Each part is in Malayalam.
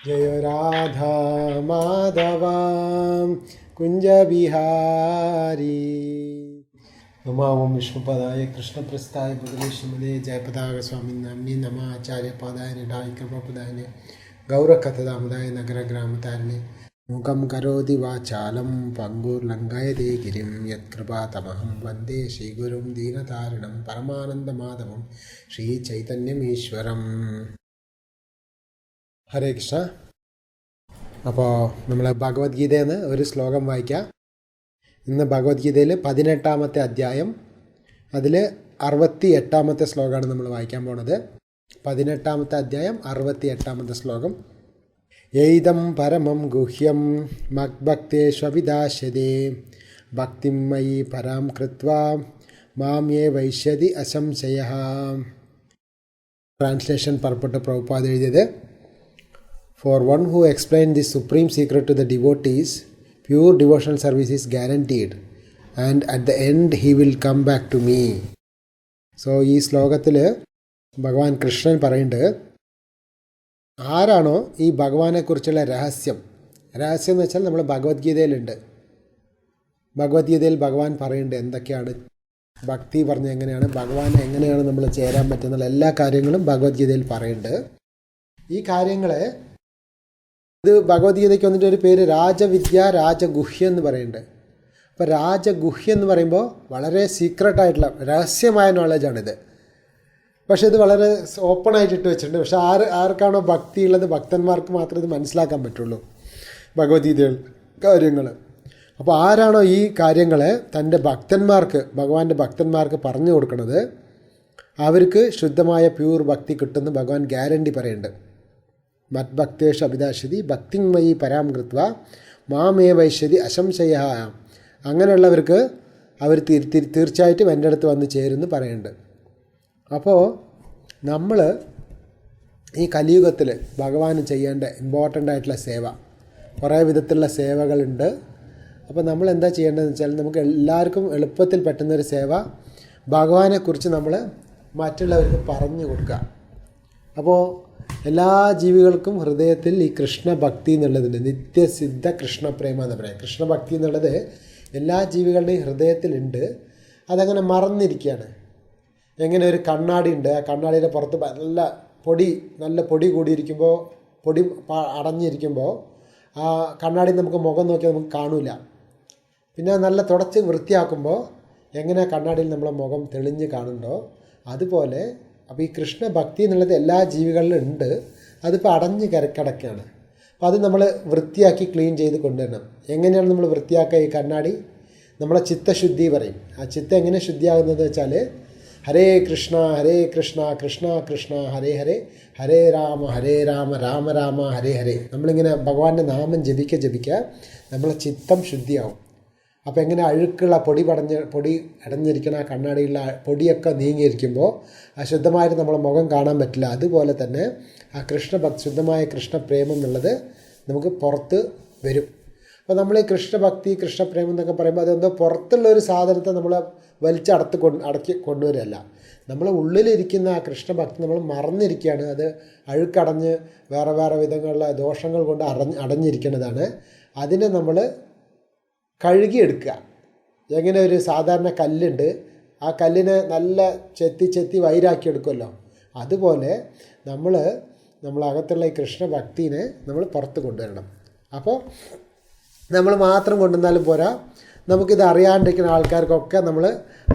ജയ രാധാ മാധവ കുഞ്ചവിഹാരി. നമാം വിഷ്ണുപദായ കൃഷ്ണപ്രസ്ഥായ പുതലേശ്വരേ ജയപതാക സ്വാമി നാമ്നി നമ ആചാര്യപാദായ നിടായ കൃപപദായ ഗൗരകഥദാമദായ നഗരഗ്രാമതാരിണി മുഖം കരോതി വാചാലം പങ്കുർലംഘയതേ ഗിരിം യത്കൃപാതമഹം വന്ദേ ശ്രീഗുരും ദീനതാരിണം പരമാനന്ദമാധവം ശ്രീചൈതന്യമീശ്വരം. ഹരേ കൃഷ്ണ. അപ്പോൾ നമ്മൾ ഭഗവത്ഗീതയിൽ നിന്ന് ഒരു ശ്ലോകം വായിക്കാം. ഇന്ന് ഭഗവത്ഗീതയിൽ 18-ാമത്തെ അധ്യായം, അതിൽ 68-ാമത്തെ ശ്ലോകമാണ് നമ്മൾ വായിക്കാൻ പോണത്. 18-ാമത്തെ അധ്യായം 68-ാമത്തെ ശ്ലോകം. എയ്ദം പരമം ഗുഹ്യം മദ്ഭക്തേഷ്വവിദാസ്യതേ ഭക്തിം മയി പരാം കൃത്വാ മാം യേ വൈശ്യതി അസംശയഃ. ട്രാൻസ്ലേഷൻ പർപ്പട്ട് പ്രഭുപാദ് എഴുതിയത്. For one who explained the supreme secret to the devotees, pure devotional service is guaranteed, and at the end he will come back to me. So ഈ ശ്ലോകത്തിൽ ഭഗവാൻ കൃഷ്ണൻ പറയുന്നുണ്ട്, ആരാണോ ഈ ഭഗവാനെക്കുറിച്ചുള്ള രഹസ്യം എന്ന് വെച്ചാൽ നമ്മൾ ഭഗവത്ഗീതയിലുണ്ട്. ഭഗവത്ഗീതയിൽ ഭഗവാൻ പറയുന്നുണ്ട് എന്തൊക്കെയാണ് ഭക്തി, പറഞ്ഞ് എങ്ങനെയാണ് ഭഗവാനെ എങ്ങനെയാണ് നമ്മൾ ചേരാൻ പറ്റുന്നുള്ള എല്ലാ കാര്യങ്ങളും ഭഗവത്ഗീതയിൽ പറയുന്നുണ്ട്. ഈ കാര്യങ്ങളെ ഇത് ഭഗവത്ഗീതയ്ക്ക് വന്നിട്ട് ഒരു പേര് രാജവിദ്യ, രാജഗുഹ്യം എന്ന് പറയുന്നുണ്ട്. അപ്പോൾ രാജഗുഹ്യം എന്ന് പറയുമ്പോൾ വളരെ സീക്രട്ടായിട്ടുള്ള രഹസ്യമായ നോളജാണിത്. പക്ഷേ ഇത് വളരെ ഓപ്പണായിട്ട് ഇട്ട് വെച്ചിട്ടുണ്ട്. പക്ഷേ ആർക്കാണോ ഭക്തി ഉള്ളത് ഭക്തന്മാർക്ക് മാത്രമേ ഇത് മനസ്സിലാക്കാൻ പറ്റുള്ളൂ, ഭഗവത്ഗീതകൾ കാര്യങ്ങൾ. അപ്പോൾ ആരാണോ ഈ കാര്യങ്ങളെ തൻ്റെ ഭക്തന്മാർക്ക്, ഭഗവാന്റെ ഭക്തന്മാർക്ക് പറഞ്ഞു കൊടുക്കുന്നത്, അവർക്ക് ശുദ്ധമായ പ്യൂർ ഭക്തി കിട്ടുമെന്ന് ഭഗവാൻ ഗ്യാരണ്ടി പറയുന്നുണ്ട്. മദ്ഭക്തേഷു അഭിദാസ്യതി ഭക്തിം മയി പരാം കൃത്വ മാമേ വൈശ്യതി അസംശയ. അങ്ങനെയുള്ളവർക്ക് അവർ തീർച്ചയായിട്ടും എൻ്റെ അടുത്ത് വന്ന് ചേരുമെന്ന് പറയുന്നുണ്ട്. അപ്പോൾ നമ്മൾ ഈ കലിയുഗത്തിൽ ഭഗവാന് ചെയ്യേണ്ട ഇമ്പോർട്ടൻ്റ് ആയിട്ടുള്ള സേവ, കുറേ വിധത്തിലുള്ള സേവകളുണ്ട്. അപ്പോൾ നമ്മൾ എന്താ ചെയ്യേണ്ടതെന്ന് വെച്ചാൽ, നമുക്ക് എല്ലാവർക്കും എളുപ്പത്തിൽ പറ്റുന്നൊരു സേവ, ഭഗവാനെക്കുറിച്ച് നമ്മൾ മറ്റുള്ളവർക്ക് പറഞ്ഞു കൊടുക്കുക. അപ്പോൾ എല്ലാ ജീവികൾക്കും ഹൃദയത്തിൽ ഈ കൃഷ്ണഭക്തി എന്നുള്ളതുണ്ട്. നിത്യസിദ്ധ കൃഷ്ണപ്രേമ എന്ന് പറയാം. കൃഷ്ണഭക്തി എന്നുള്ളത് എല്ലാ ജീവികളുടെയും ഹൃദയത്തിലുണ്ട്. അതങ്ങനെ മറന്നിരിക്കുകയാണ്. എങ്ങനെ ഒരു കണ്ണാടി ഉണ്ട്, ആ കണ്ണാടിയുടെ പുറത്ത് നല്ല പൊടി കൂടിയിരിക്കുമ്പോൾ, പൊടി അടഞ്ഞിരിക്കുമ്പോൾ ആ കണ്ണാടി നമുക്ക് മുഖം നോക്കിയാൽ നമുക്ക് കാണില്ല. പിന്നെ നല്ല തുടച്ച് വൃത്തിയാക്കുമ്പോൾ എങ്ങനെ കണ്ണാടിയിൽ നമ്മളെ മുഖം തെളിഞ്ഞ് കാണുന്നുണ്ടോ, അതുപോലെ അപ്പോൾ ഈ കൃഷ്ണഭക്തി എന്നുള്ളത് എല്ലാ ജീവികളിലും ഉണ്ട്. അതിപ്പോൾ അടഞ്ഞ് കിടക്കുകയാണ്. അപ്പോൾ അത് നമ്മൾ വൃത്തിയാക്കി ക്ലീൻ ചെയ്ത് കൊണ്ടുവരണം. എങ്ങനെയാണ് നമ്മൾ വൃത്തിയാക്കുക? ഈ കണ്ണാടി നമ്മളെ ചിത്തശുദ്ധി പറയും. ആ ചിത്തം എങ്ങനെ ശുദ്ധിയാകുന്നത് വെച്ചാൽ, ഹരേ കൃഷ്ണ കൃഷ്ണ കൃഷ്ണ ഹരേ ഹരേ, ഹരേ രാമ രാമ രാമ ഹരേ ഹരേ. നമ്മളിങ്ങനെ ഭഗവാന്റെ നാമം ജപിക്കുക നമ്മളെ ചിത്തം ശുദ്ധിയാവും. അപ്പോൾ എങ്ങനെ അഴുക്കുള്ള പൊടി അടഞ്ഞിരിക്കുന്ന ആ കണ്ണാടിയുള്ള പൊടിയൊക്കെ നീങ്ങിയിരിക്കുമ്പോൾ അശുദ്ധമായിട്ട് നമ്മളെ മുഖം കാണാൻ പറ്റില്ല. അതുപോലെ തന്നെ ആ ശുദ്ധമായ കൃഷ്ണപ്രേമം എന്നുള്ളത് നമുക്ക് പുറത്ത് വരും. അപ്പോൾ നമ്മൾ ഈ കൃഷ്ണഭക്തി, കൃഷ്ണപ്രേമം എന്നൊക്കെ പറയുമ്പോൾ അതെന്തോ പുറത്തുള്ള ഒരു സാധനത്തെ നമ്മൾ അടക്കി കൊണ്ടുവരികയല്ല. നമ്മളെ ഉള്ളിലിരിക്കുന്ന ആ കൃഷ്ണഭക്തി നമ്മൾ മറന്നിരിക്കുകയാണ്. അത് അഴുക്കടഞ്ഞ് വേറെ വിധങ്ങളിലുള്ള ദോഷങ്ങൾ കൊണ്ട് അടഞ്ഞിരിക്കുന്നതാണ്. അതിനെ നമ്മൾ കഴുകിയെടുക്കുക. എങ്ങനെ ഒരു സാധാരണ കല്ലുണ്ട്, ആ കല്ലിനെ നല്ല ചെത്തി വൈരാക്കി എടുക്കുമല്ലോ, അതുപോലെ നമ്മളകത്തുള്ള ഈ കൃഷ്ണഭക്തിനെ നമ്മൾ പുറത്ത് കൊണ്ടുവരണം. അപ്പോൾ നമ്മൾ മാത്രം കൊണ്ടുവന്നാലും പോരാ, നമുക്കിത് അറിയാണ്ടിരിക്കുന്ന ആൾക്കാർക്കൊക്കെ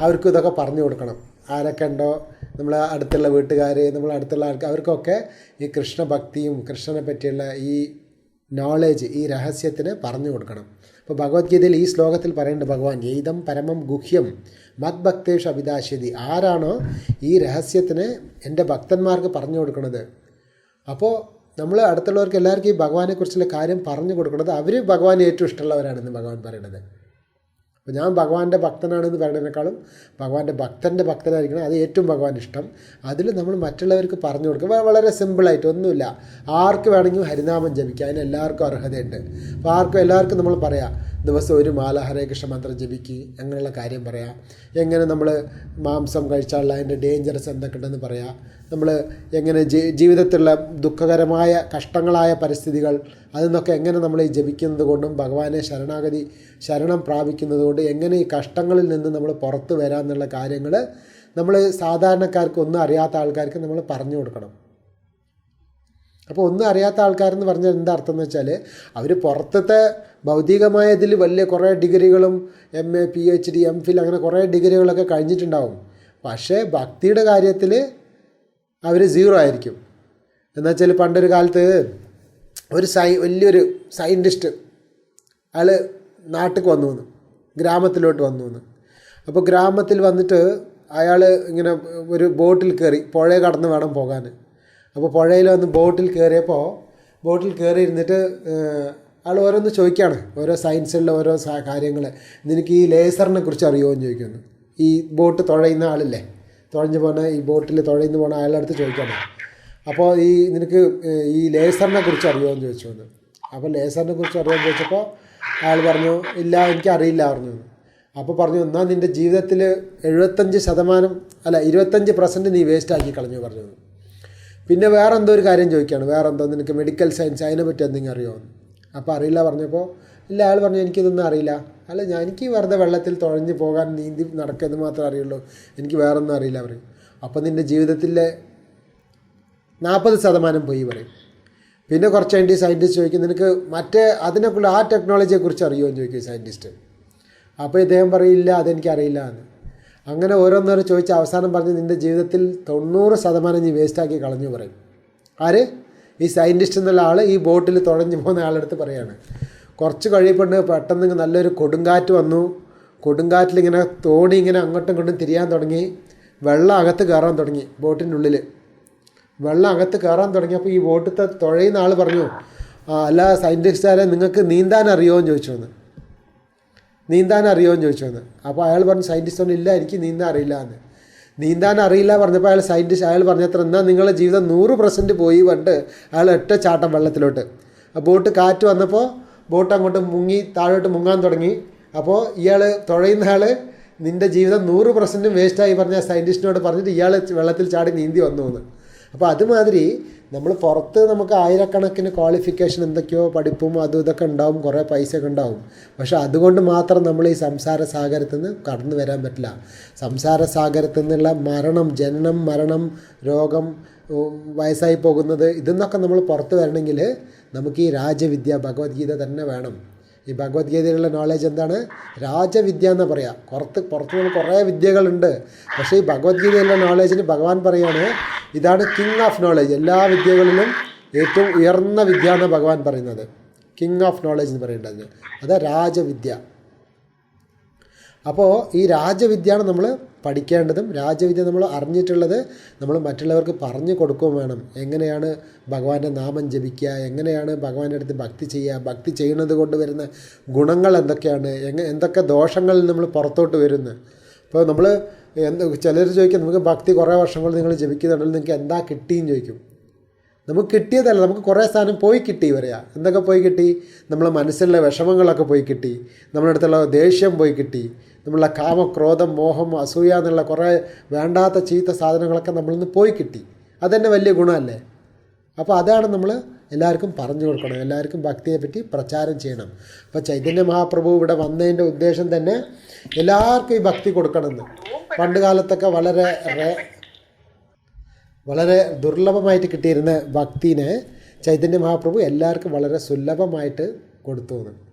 അവർക്കും ഇതൊക്കെ പറഞ്ഞു കൊടുക്കണം. ആരൊക്കെ ഉണ്ടോ, നമ്മൾ അടുത്തുള്ള വീട്ടുകാർ, നമ്മൾ അടുത്തുള്ള ആൾക്കാർ, അവർക്കൊക്കെ ഈ കൃഷ്ണഭക്തിയും കൃഷ്ണനെ പറ്റിയുള്ള ഈ നോളേജ്, ഈ രഹസ്യത്തിന് പറഞ്ഞു കൊടുക്കണം. അപ്പോൾ ഭഗവത്ഗീതയിൽ ഈ ശ്ലോകത്തിൽ പറയുന്നുണ്ട് ഭഗവാൻ, എയ്ദം പരമം ഗുഹ്യം മദ്ഭക്തേഷു അഭിദാസ്യതി. ആരാണോ ഈ രഹസ്യത്തിന് എൻ്റെ ഭക്തന്മാർക്ക് പറഞ്ഞു കൊടുക്കുന്നത്, അപ്പോൾ നമ്മൾ അടുത്തുള്ളവർക്ക് എല്ലാവർക്കും ഈ ഭഗവാനെക്കുറിച്ചുള്ള കാര്യം പറഞ്ഞു കൊടുക്കുന്നത് അവർ ഭഗവാന് ഏറ്റവും ഇഷ്ടമുള്ളവരാണെന്ന് ഭഗവാൻ പറയുന്നത്. അപ്പോൾ ഞാൻ ഭഗവാന്റെ ഭക്തനാണെന്ന് പറയുന്നതിനേക്കാളും ഭഗവാന്റെ ഭക്തനായിരിക്കണം, അത് ഏറ്റവും ഭഗവാൻ ഇഷ്ടം. അതിൽ നമ്മൾ മറ്റുള്ളവർക്ക് പറഞ്ഞു കൊടുക്കുക. വളരെ സിമ്പിളായിട്ട് ഒന്നുമില്ല, ആർക്ക് വേണമെങ്കിലും ഹരിനാമം ജപിക്കുക, അതിന് എല്ലാവർക്കും അർഹതയുണ്ട്. അപ്പോൾ എല്ലാവർക്കും നമ്മൾ പറയാം, ദിവസം ഒരു മാല ഹരേ കൃഷ്ണ മന്ത്രം ജപിക്കുക, അങ്ങനെയുള്ള കാര്യം പറയാം. എങ്ങനെ നമ്മൾ മാംസം കഴിച്ചാലുള്ള അതിൻ്റെ ഡേഞ്ചറസ് എന്തൊക്കെ ഉണ്ടെന്ന് പറയാം. നമ്മൾ എങ്ങനെ ജീവിതത്തിലുള്ള ദുഃഖകരമായ കഷ്ടങ്ങളായ പരിസ്ഥിതികൾ അതിൽ നിന്നൊക്കെ എങ്ങനെ നമ്മൾ ഈ ജപിക്കുന്നത് കൊണ്ടും ഭഗവാനെ ശരണം പ്രാപിക്കുന്നത് കൊണ്ട് എങ്ങനെ ഈ കഷ്ടങ്ങളിൽ നിന്ന് നമ്മൾ പുറത്ത് വരാമെന്നുള്ള കാര്യങ്ങൾ നമ്മൾ സാധാരണക്കാർക്ക്, ഒന്നും അറിയാത്ത ആൾക്കാർക്ക് നമ്മൾ പറഞ്ഞു കൊടുക്കണം. അപ്പോൾ ഒന്നും അറിയാത്ത ആൾക്കാരെന്ന് പറഞ്ഞാൽ എന്താ അർത്ഥം എന്ന് വെച്ചാൽ അവർ പുറത്തത്തെ ഭൗതികമായ ഇതിൽ വലിയ കുറേ ഡിഗ്രികളും MA PhD MPhil അങ്ങനെ കുറേ ഡിഗ്രികളൊക്കെ കഴിഞ്ഞിട്ടുണ്ടാവും. പക്ഷേ ഭക്തിയുടെ കാര്യത്തിൽ അവർ 0 ആയിരിക്കും. എന്നുവെച്ചാൽ പണ്ടൊരു കാലത്ത് ഒരു വലിയൊരു സയൻറ്റിസ്റ്റ് അയാൾ നാട്ടിൽ വന്നു, ഗ്രാമത്തിലോട്ട് വന്നു. അപ്പോൾ ഗ്രാമത്തിൽ വന്നിട്ട് അയാൾ ഇങ്ങനെ ഒരു ബോട്ടിൽ കയറി, പുഴ കടന്ന് വേണം പോകാൻ. അപ്പോൾ പുഴയിൽ വന്ന് ബോട്ടിൽ കയറി ഇരുന്നിട്ട് ആൾ ഓരോന്ന് ചോദിക്കുകയാണ്, ഓരോ സയൻസിലുള്ള ഓരോ കാര്യങ്ങൾ. നിനക്ക് ഈ ലേസറിനെ കുറിച്ച് അറിയുമോ എന്ന് ചോദിക്കുന്നു. ഈ ബോട്ട് തുഴയുന്ന ആളില്ലേ, തുഴഞ്ഞു പോകുന്ന ഈ ബോട്ടിൽ തുഴയുന്നു പോകുന്ന അയാളുടെ അടുത്ത് ചോദിക്കുകയാണ്. അപ്പോൾ നിനക്ക് ഈ ലേസറിനെ കുറിച്ച് അറിയുമോ എന്ന് ചോദിച്ചു. അപ്പോൾ ലേസറിനെ കുറിച്ച് അറിയുമോ എന്ന് ചോദിച്ചപ്പോൾ അയാൾ പറഞ്ഞു, ഇല്ല എനിക്കറിയില്ല പറഞ്ഞു. അപ്പോൾ പറഞ്ഞു, എന്നാൽ നിൻ്റെ ജീവിതത്തിൽ 25% നീ വേസ്റ്റാക്കി കളഞ്ഞു പറഞ്ഞു. പിന്നെ വേറെ എന്തോ ഒരു കാര്യം ചോദിക്കുകയാണ്, വേറെ എന്തോ നിനക്ക് മെഡിക്കൽ സയൻസ് അതിനെ പറ്റി എന്തെങ്കിലും അറിയുമോ? അപ്പോൾ അറിയില്ല പറഞ്ഞപ്പോൾ, ഇല്ല അയാൾ പറഞ്ഞു എനിക്കിതൊന്നും അറിയില്ല, എനിക്ക് വെറുതെ വെള്ളത്തിൽ തുഴഞ്ഞ് പോകാൻ നീന്തി നടക്കുന്നത് മാത്രമേ അറിയുള്ളൂ, എനിക്ക് വേറൊന്നും അറിയില്ല പറയും. അപ്പോൾ നിൻ്റെ ജീവിതത്തിലെ 40% പോയി പറയും. പിന്നെ കുറച്ച് കഴിഞ്ഞ് സയൻറ്റിസ്റ്റ് ചോദിക്കും, നിനക്ക് മറ്റേ അതിനെക്കുള്ള ആ ടെക്നോളജിയെക്കുറിച്ച് അറിയുമോ എന്ന് ചോദിക്കും സയൻറ്റിസ്റ്റ്. അപ്പോൾ ഇദ്ദേഹം പറയില്ല അതെനിക്കറിയില്ല എന്ന്. അങ്ങനെ ഓരോന്നോരോ ചോദിച്ച് അവസാനം പറഞ്ഞ് നിൻ്റെ ജീവിതത്തിൽ 90% നീ വേസ്റ്റാക്കി കളഞ്ഞു പറയും. ആര്? ഈ സയൻറ്റിസ്റ്റ് എന്നുള്ള ആൾ ഈ ബോട്ടിൽ തുഴഞ്ഞു പോകുന്ന ആളെടുത്ത് പറയാണ്. കുറച്ച് കഴിയപ്പെട്ട് പെട്ടെന്ന് നല്ലൊരു കൊടുങ്കാറ്റ് വന്നു. കൊടുങ്കാറ്റിലിങ്ങനെ തോണി ഇങ്ങനെ അങ്ങോട്ടും ഇങ്ങോട്ടും തിരിയാൻ തുടങ്ങി. വെള്ളം അകത്ത് കയറാൻ തുടങ്ങി. ബോട്ടിൻ്റെ ഉള്ളിൽ വെള്ളം അകത്ത് കയറാൻ തുടങ്ങിയപ്പോൾ ഈ ബോട്ടിൽ തുഴയുന്ന ആൾ പറഞ്ഞു, അല്ല സയൻറ്റിസ്റ്റുകാരെ നിങ്ങൾക്ക് നീന്താൻ അറിയുമോ എന്ന് ചോദിച്ചു. അപ്പോൾ അയാൾ പറഞ്ഞു, സയൻറ്റിസ്റ്റ് ഒന്നും ഇല്ല എനിക്ക് നീന്താൻ അറിയില്ല എന്ന്. നീന്താൻ അറിയില്ല പറഞ്ഞപ്പോൾ അയാൾ പറഞ്ഞത്ര എന്നാൽ നിങ്ങളുടെ ജീവിതം 100% പോയി പറഞ്ഞിട്ട് അയാൾ ഒറ്റ ചാട്ടം വെള്ളത്തിലോട്ട്. ആ ബോട്ട് കാറ്റ് വന്നപ്പോൾ ബോട്ട് അങ്ങോട്ട് മുങ്ങി താഴോട്ട് മുങ്ങാൻ തുടങ്ങി. അപ്പോൾ ഇയാൾ തുഴയുന്ന ആൾ നിൻ്റെ ജീവിതം 100% വേസ്റ്റായി പറഞ്ഞ സയൻറ്റിസ്റ്റിനോട് പറഞ്ഞിട്ട് ഇയാൾ വെള്ളത്തിൽ ചാടി നീന്തി വന്നു എന്ന്. അപ്പോൾ അതുമാതിരി നമ്മൾ പുറത്ത് നമുക്ക് ആയിരക്കണക്കിന് ക്വാളിഫിക്കേഷൻ എന്തൊക്കെയോ പഠിപ്പും അതും ഇതൊക്കെ ഉണ്ടാവും, കുറേ പൈസയൊക്കെ ഉണ്ടാവും. പക്ഷെ അതുകൊണ്ട് മാത്രം നമ്മൾ ഈ സംസാര സാഗരത്തിൽ നിന്ന് കടന്നു വരാൻ പറ്റില്ല. സംസാര സാഗരത്തിൽ നിന്നുള്ള ജനനം മരണം രോഗം വയസ്സായി പോകുന്നത് ഇതിന്നൊക്കെ നമ്മൾ പുറത്ത് വരണമെങ്കിൽ നമുക്ക് ഈ രാജവിദ്യ ഭഗവത്ഗീത തന്നെ വേണം. ഈ ഭഗവത്ഗീതയിലുള്ള നോളേജ് എന്താണ്? രാജവിദ്യ എന്ന് പറയാം. പുറത്ത് നമ്മൾ കുറേ വിദ്യകളുണ്ട്. പക്ഷേ ഈ ഭഗവത്ഗീതയിലുള്ള നോളേജിന് ഭഗവാൻ പറയാണ് ഇതാണ് കിങ് ഓഫ് നോളേജ്. എല്ലാ വിദ്യകളിലും ഏറ്റവും ഉയർന്ന വിദ്യ എന്നാണ് ഭഗവാൻ പറയുന്നത്. കിങ് ഓഫ് നോളേജ് എന്ന് പറയേണ്ടത് അത് രാജവിദ്യ. അപ്പോൾ ഈ രാജവിദ്യയാണ് നമ്മൾ പഠിക്കേണ്ടതും രാജവിദ്യ നമ്മൾ അറിഞ്ഞിട്ടുള്ളത് നമ്മൾ മറ്റുള്ളവർക്ക് പറഞ്ഞു കൊടുക്കുകയും വേണം. എങ്ങനെയാണ് ഭഗവാന്റെ നാമം ജപിക്കുക, എങ്ങനെയാണ് ഭഗവാന്റെ അടുത്ത് ഭക്തി ചെയ്യുക, ഭക്തി ചെയ്യുന്നത് കൊണ്ട് വരുന്ന ഗുണങ്ങൾ എന്തൊക്കെയാണ്, എന്തൊക്കെ ദോഷങ്ങളിൽ നമ്മൾ പുറത്തോട്ട് വരുന്നു. ഇപ്പോൾ നമ്മൾ ചിലർ ചോദിക്കും, നമുക്ക് ഭക്തി കുറേ വർഷങ്ങൾ നിങ്ങൾ ജപിക്കുന്നുണ്ടെങ്കിൽ നിങ്ങൾക്ക് എന്താ കിട്ടിയെന്ന് ചോദിക്കും. നമുക്ക് കിട്ടിയതല്ല, നമുക്ക് കുറേ സാധനം പോയി കിട്ടി പറയാ. എന്തൊക്കെ പോയി കിട്ടി? നമ്മളെ മനസ്സിലുള്ള വിഷമങ്ങളൊക്കെ പോയി കിട്ടി, നമ്മുടെ അടുത്തുള്ള ദേഷ്യം പോയി കിട്ടി, നമ്മളുടെ കാമക്രോധം മോഹം അസൂയ എന്നുള്ള കുറേ വേണ്ടാത്ത ചീത്ത സാധനങ്ങളൊക്കെ നമ്മളിൽ നിന്ന് പോയി കിട്ടി. അതെന്നെ വലിയ ഗുണമല്ലേ? അപ്പോൾ അതാണ് നമ്മൾ എല്ലാവർക്കും പറഞ്ഞു കൊടുക്കണം, എല്ലാവർക്കും ഭക്തിയെപ്പറ്റി പ്രചാരം ചെയ്യണം. അപ്പോൾ ചൈതന്യ മഹാപ്രഭു ഇവിടെ വന്നതിൻ്റെ ഉദ്ദേശം തന്നെ എല്ലാവർക്കും ഈ ഭക്തി കൊടുക്കണമെന്ന്. പണ്ട് കാലത്തൊക്കെ വളരെ ദുർലഭമായിട്ട് കിട്ടിയിരുന്ന ഭക്തിനെ ചൈതന്യ മഹാപ്രഭു എല്ലാവർക്കും വളരെ സുലഭമായിട്ട് കൊടുത്തു.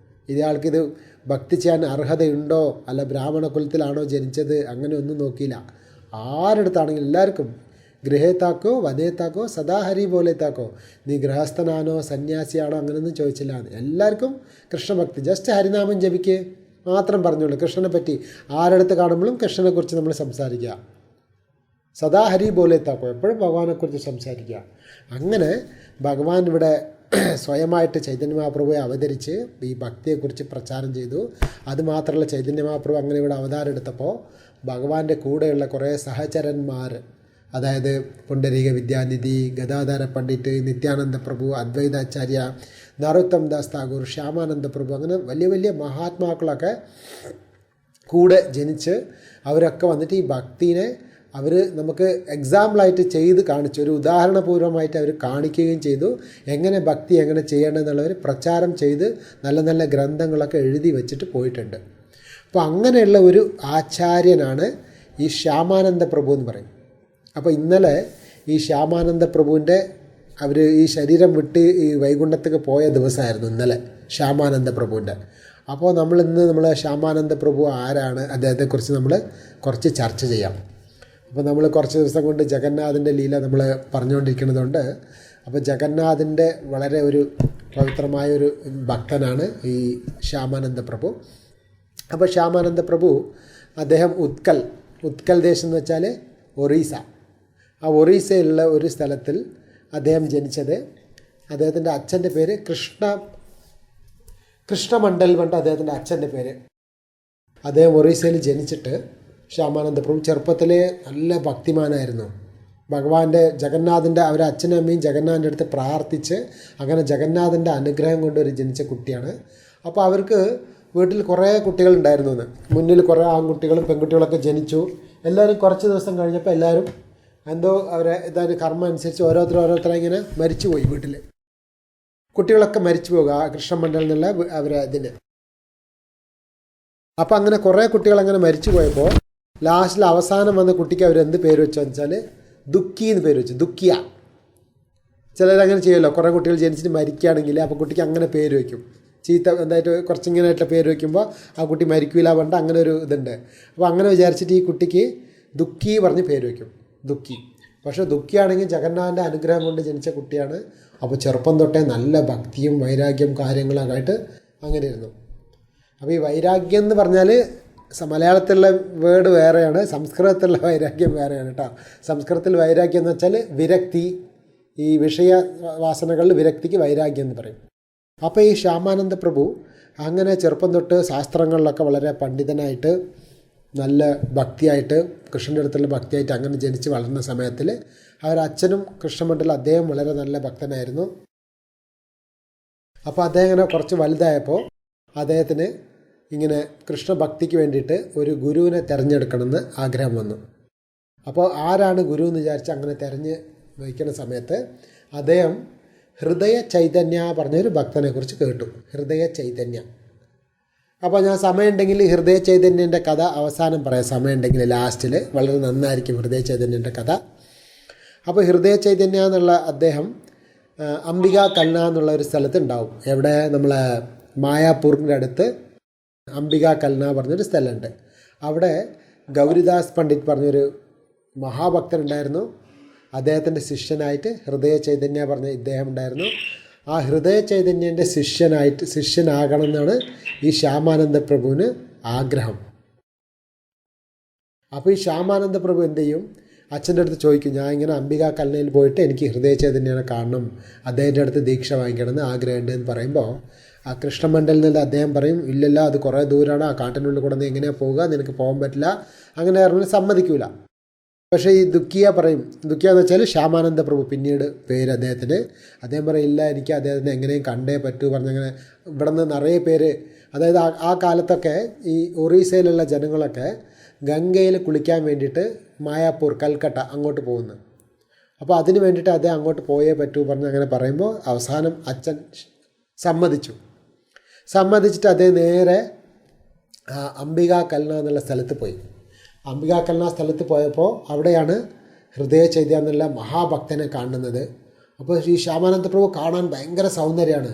ഇയാൾക്കിത് ഭക്തി ചെയ്യാൻ അർഹതയുണ്ടോ, അല്ല ബ്രാഹ്മണ കുലത്തിലാണോ ജനിച്ചത്, അങ്ങനെ ഒന്നും നോക്കിയില്ല. ആരെടുത്താണെങ്കിലും എല്ലാവർക്കും ഗൃഹേത്താക്കോ വനേത്താക്കോ സദാഹരി പോലെത്താക്കോ, നീ ഗൃഹസ്ഥനാണോ സന്യാസിയാണോ അങ്ങനെയൊന്നും ചോദിച്ചില്ല. എല്ലാവർക്കും കൃഷ്ണഭക്തി, ജസ്റ്റ് ഹരിനാമം ജപിക്ക് മാത്രം പറഞ്ഞോളൂ. കൃഷ്ണനെ പറ്റി ആരെടുത്ത് കാണുമ്പോഴും കൃഷ്ണനെക്കുറിച്ച് നമ്മൾ സംസാരിക്കുക. സദാ ഹരി ബോലേത്താക്കോ, എപ്പോഴും ഭഗവാനെക്കുറിച്ച് സംസാരിക്കുക. അങ്ങനെ ഭഗവാൻ ഇവിടെ സ്വയമായിട്ട് ചൈതന്യ മഹാപ്രഭുവെ അവതരിച്ച് ഈ ഭക്തിയെക്കുറിച്ച് പ്രചാരം ചെയ്തു. അതുമാത്രമല്ല, ചൈതന്യ മഹാപ്രഭു അങ്ങനെ ഇവിടെ അവതാരം എടുത്തപ്പോൾ ഭഗവാന്റെ കൂടെയുള്ള കുറേ സഹചരന്മാർ, അതായത് പുണ്ടരീക വിദ്യാനിധി, ഗദാധര പണ്ഡിറ്റ്, നിത്യാനന്ദ പ്രഭു, അദ്വൈതാചാര്യ, നരോത്തം ദാസ് താക്കൂർ, ശ്യാമാനന്ദ പ്രഭു, അങ്ങനെ വലിയ വലിയ മഹാത്മാക്കളൊക്കെ കൂടെ ജനിച്ച് അവരൊക്കെ വന്നിട്ട് ഈ ഭക്തിനെ അവർ നമുക്ക് എക്സാമ്പിളായിട്ട് ചെയ്ത് കാണിച്ചു, ഒരു ഉദാഹരണപൂർവ്വമായിട്ട് അവർ കാണിക്കുകയും ചെയ്തു. എങ്ങനെ ഭക്തി എങ്ങനെ ചെയ്യേണ്ടതെന്നുള്ളവർ പ്രചാരം ചെയ്ത് നല്ല നല്ല ഗ്രന്ഥങ്ങളൊക്കെ എഴുതി വെച്ചിട്ട് പോയിട്ടുണ്ട്. അപ്പോൾ അങ്ങനെയുള്ള ഒരു ആചാര്യനാണ് ഈ ശ്യാമാനന്ദ പ്രഭു എന്ന് പറയും. അപ്പോൾ ഇന്നലെ ഈ ശ്യാമാനന്ദ പ്രഭുവിൻ്റെ അവർ ഈ ശരീരം വിട്ട് ഈ വൈകുണ്ഠത്തേക്ക് പോയ ദിവസമായിരുന്നു ഇന്നലെ ശ്യാമാനന്ദ പ്രഭുവിൻ്റെ. അപ്പോൾ നമ്മൾ ശ്യാമാനന്ദ പ്രഭു ആരാണ്, അദ്ദേഹത്തെക്കുറിച്ച് നമ്മൾ കുറച്ച് ചർച്ച ചെയ്യാം. അപ്പോൾ നമ്മൾ കുറച്ച് ദിവസം കൊണ്ട് ജഗന്നാഥിൻ്റെ ലീല നമ്മൾ പറഞ്ഞുകൊണ്ടിരിക്കുന്നതുകൊണ്ട്, അപ്പോൾ ജഗന്നാഥിൻ്റെ വളരെ ഒരു പവിത്രമായൊരു ഭക്തനാണ് ഈ ശ്യാമാനന്ദ പ്രഭു. അപ്പോൾ ശ്യാമാനന്ദ പ്രഭു അദ്ദേഹം ഉത്കൽ ദേശം എന്ന് വെച്ചാൽ ഒറീസ, ആ ഒറീസയിലുള്ള ഒരു സ്ഥലത്തിൽ അദ്ദേഹം ജനിച്ചത്. അദ്ദേഹത്തിൻ്റെ അച്ഛൻ്റെ പേര് കൃഷ്ണമണ്ഡൽ കൊണ്ട് അദ്ദേഹത്തിൻ്റെ അച്ഛൻ്റെ പേര്. അദ്ദേഹം ഒറീസയിൽ ജനിച്ചിട്ട് ശ്യാമാനന്ദ പ്രഭു ചെറുപ്പത്തിലെ നല്ല ഭക്തിമാനായിരുന്നു. ഭഗവാന്റെ ജഗന്നാഥിൻ്റെ അവരെ അച്ഛനും അമ്മയും ജഗന്നാഥിൻ്റെ അടുത്ത് പ്രാർത്ഥിച്ച് അങ്ങനെ ജഗന്നാഥിൻ്റെ അനുഗ്രഹം കൊണ്ട് ഒരു ജനിച്ച കുട്ടിയാണ്. അപ്പോൾ അവർക്ക് വീട്ടിൽ കുറേ കുട്ടികളുണ്ടായിരുന്നു എന്ന്, മുന്നിൽ കുറേ ആൺകുട്ടികളും പെൺകുട്ടികളൊക്കെ ജനിച്ചു. എല്ലാവരും കുറച്ച് ദിവസം കഴിഞ്ഞപ്പോൾ എല്ലാവരും എന്തോ അവരെ ഇതായ കർമ്മം അനുസരിച്ച് ഓരോരുത്തരെ ഇങ്ങനെ മരിച്ചുപോയി. വീട്ടിൽ കുട്ടികളൊക്കെ മരിച്ചു പോകുക ആ കൃഷ്ണമണ്ഡലം എന്നുള്ള അവരെ ഇതിന്. അപ്പം അങ്ങനെ കുറേ കുട്ടികൾ അങ്ങനെ മരിച്ചു പോയപ്പോൾ ലാസ്റ്റിൽ അവസാനം വന്ന കുട്ടിക്ക് അവരെന്ത് പേര് വെച്ചതെന്ന് വെച്ചാൽ ദുഃഖി എന്ന് പേര് വെച്ചു. ദുഃഖിയ. ചിലരങ്ങനെ ചെയ്യുമല്ലോ, കുറേ കുട്ടികൾ ജനിച്ചിട്ട് മരിക്കുകയാണെങ്കിൽ അപ്പോൾ കുട്ടിക്ക് അങ്ങനെ പേര് വയ്ക്കും. ചീത്ത എന്തായിട്ട് കുറച്ചിങ്ങനെയായിട്ടുള്ള പേര് വയ്ക്കുമ്പോൾ ആ കുട്ടി മരിക്കില്ല പറഞ്ഞിട്ട് അങ്ങനെ ഒരു ഇതുണ്ട്. അപ്പോൾ അങ്ങനെ വിചാരിച്ചിട്ട് ഈ കുട്ടിക്ക് ദുഃഖി പറഞ്ഞ് പേര് വയ്ക്കും, ദുഃഖി. പക്ഷേ ദുഃഖിയാണെങ്കിൽ ജഗന്നാഥൻ്റെ അനുഗ്രഹം കൊണ്ട് ജനിച്ച കുട്ടിയാണ്. അപ്പോൾ ചെറുപ്പം തൊട്ടേ നല്ല ഭക്തിയും വൈരാഗ്യം കാര്യങ്ങളൊക്കെ ആയിട്ട് അങ്ങനെ ഇരുന്നു. അപ്പോൾ ഈ വൈരാഗ്യം എന്ന് പറഞ്ഞാൽ മലയാളത്തിലുള്ള വേർഡ് വേറെയാണ്, സംസ്കൃതത്തിലുള്ള വൈരാഗ്യം വേറെയാണ് കേട്ടോ. സംസ്കൃതത്തിൽ വൈരാഗ്യം എന്ന് വെച്ചാൽ വിരക്തി, ഈ വിഷയ വാസനകളിൽ വിരക്തിക്ക് വൈരാഗ്യം എന്ന് പറയും. അപ്പോൾ ഈ ശ്യാമാനന്ദ പ്രഭു അങ്ങനെ ചെറുപ്പം തൊട്ട് ശാസ്ത്രങ്ങളിലൊക്കെ വളരെ പണ്ഡിതനായിട്ട് നല്ല ഭക്തിയായിട്ട് കൃഷ്ണൻ്റെ അടുത്തുള്ള ഭക്തിയായിട്ട് അങ്ങനെ ജനിച്ച് വളർന്ന സമയത്തിൽ അവരച്ഛനും കൃഷ്ണമണ്ഡലം അദ്ദേഹം വളരെ നല്ല ഭക്തനായിരുന്നു. അപ്പോൾ അദ്ദേഹം ഇങ്ങനെ കുറച്ച് വലുതായപ്പോൾ അദ്ദേഹത്തിന് ഇങ്ങനെ കൃഷ്ണഭക്തിക്ക് വേണ്ടിയിട്ട് ഒരു ഗുരുവിനെ തിരഞ്ഞെടുക്കണമെന്ന് ആഗ്രഹം വന്നു. അപ്പോൾ ആരാണ് ഗുരു എന്ന് വിചാരിച്ച് അങ്ങനെ തിരഞ്ഞ് വയ്ക്കുന്ന സമയത്ത് അദ്ദേഹം ഹൃദയ ചൈതന്യ പറഞ്ഞൊരു ഭക്തനെക്കുറിച്ച് കേട്ടു. ഹൃദയ ചൈതന്യ. അപ്പോൾ ഞാൻ സമയമുണ്ടെങ്കിൽ ഹൃദയ ചൈതന്യൻ്റെ കഥ അവസാനം പറയാം, സമയമുണ്ടെങ്കിൽ ലാസ്റ്റിൽ. വളരെ നന്നായിരിക്കും ഹൃദയ ചൈതന്യൻ്റെ കഥ. അപ്പോൾ ഹൃദയ ചൈതന്യ എന്നുള്ള അദ്ദേഹം അംബിക കൽന എന്നുള്ള ഒരു സ്ഥലത്ത് ഉണ്ടാവും. എവിടെ, നമ്മളെ മായാപൂരിൻ്റെ അടുത്ത് അംബിക കൽന പറഞ്ഞൊരു സ്ഥലമുണ്ട്. അവിടെ ഗൗരിദാസ് പണ്ഡിറ്റ് പറഞ്ഞൊരു മഹാഭക്തനുണ്ടായിരുന്നു. അദ്ദേഹത്തിൻ്റെ ശിഷ്യനായിട്ട് ഹൃദയ ചൈതന്യ പറഞ്ഞ ഇദ്ദേഹം ഉണ്ടായിരുന്നു. ആ ഹൃദയ ചൈതന്യൻ്റെ ശിഷ്യനാകണം എന്നാണ് ഈ ശ്യാമാനന്ദ പ്രഭുവിന് ആഗ്രഹം. അപ്പോൾ ഈ ശ്യാമാനന്ദ പ്രഭു എന്ത് ചെയ്യും, അച്ഛൻ്റെ അടുത്ത് ചോദിക്കും, ഞാൻ ഇങ്ങനെ അംബിക കൽനയിൽ പോയിട്ട് എനിക്ക് ഹൃദയ ചൈതന്യനെ കാണണം, അദ്ദേഹത്തിൻ്റെ അടുത്ത് ദീക്ഷ വാങ്ങിക്കണമെന്ന് ആഗ്രഹമുണ്ട് എന്ന് പറയുമ്പോൾ ആ കൃഷ്ണമണ്ഡലിൽ നിന്ന് അദ്ദേഹം പറയും, ഇല്ലല്ല അത് കുറേ ദൂരമാണ്, ആ കാട്ടിനുള്ളിൽ കൂടെ എങ്ങനെയാണ് പോവുക, നിനക്ക് പോകാൻ പറ്റില്ല, അങ്ങനെ പറഞ്ഞ് സമ്മതിക്കൂല. പക്ഷേ ഈ ദുഃഖിയ പറയും, ദുഃഖിയ എന്ന് വെച്ചാൽ ശ്യാമാനന്ദ പ്രഭു പിന്നീട് പേര് അദ്ദേഹത്തിന്. അദ്ദേഹം പറയും, ഇല്ല എനിക്ക് അദ്ദേഹത്തിന് എങ്ങനെയും കണ്ടേ പറ്റൂ പറഞ്ഞങ്ങനെ ഇവിടെ നിന്ന് നിറയെ പേര്, അതായത് ആ കാലത്തൊക്കെ ഈ ഒറീസയിലുള്ള ജനങ്ങളൊക്കെ ഗംഗയിൽ കുളിക്കാൻ വേണ്ടിയിട്ട് മായാപൂർ, കൽക്കട്ട അങ്ങോട്ട് പോകുന്നു. അപ്പോൾ അതിന് വേണ്ടിയിട്ട് അദ്ദേഹം അങ്ങോട്ട് പോയേ പറ്റൂ പറഞ്ഞ് അങ്ങനെ പറയുമ്പോൾ അവസാനം അച്ഛൻ സമ്മതിച്ചിട്ട് അദ്ദേഹം നേരെ അംബിക കൽന എന്നുള്ള സ്ഥലത്ത് പോയി. അംബിക കൽന സ്ഥലത്ത് പോയപ്പോൾ അവിടെയാണ് ഹൃദയ ചൈതന്യ എന്നുള്ള മഹാഭക്തനെ കാണുന്നത്. അപ്പോൾ ഈ ശ്യാമാനന്ദ പ്രഭു കാണാൻ ഭയങ്കര സൗന്ദര്യമാണ്.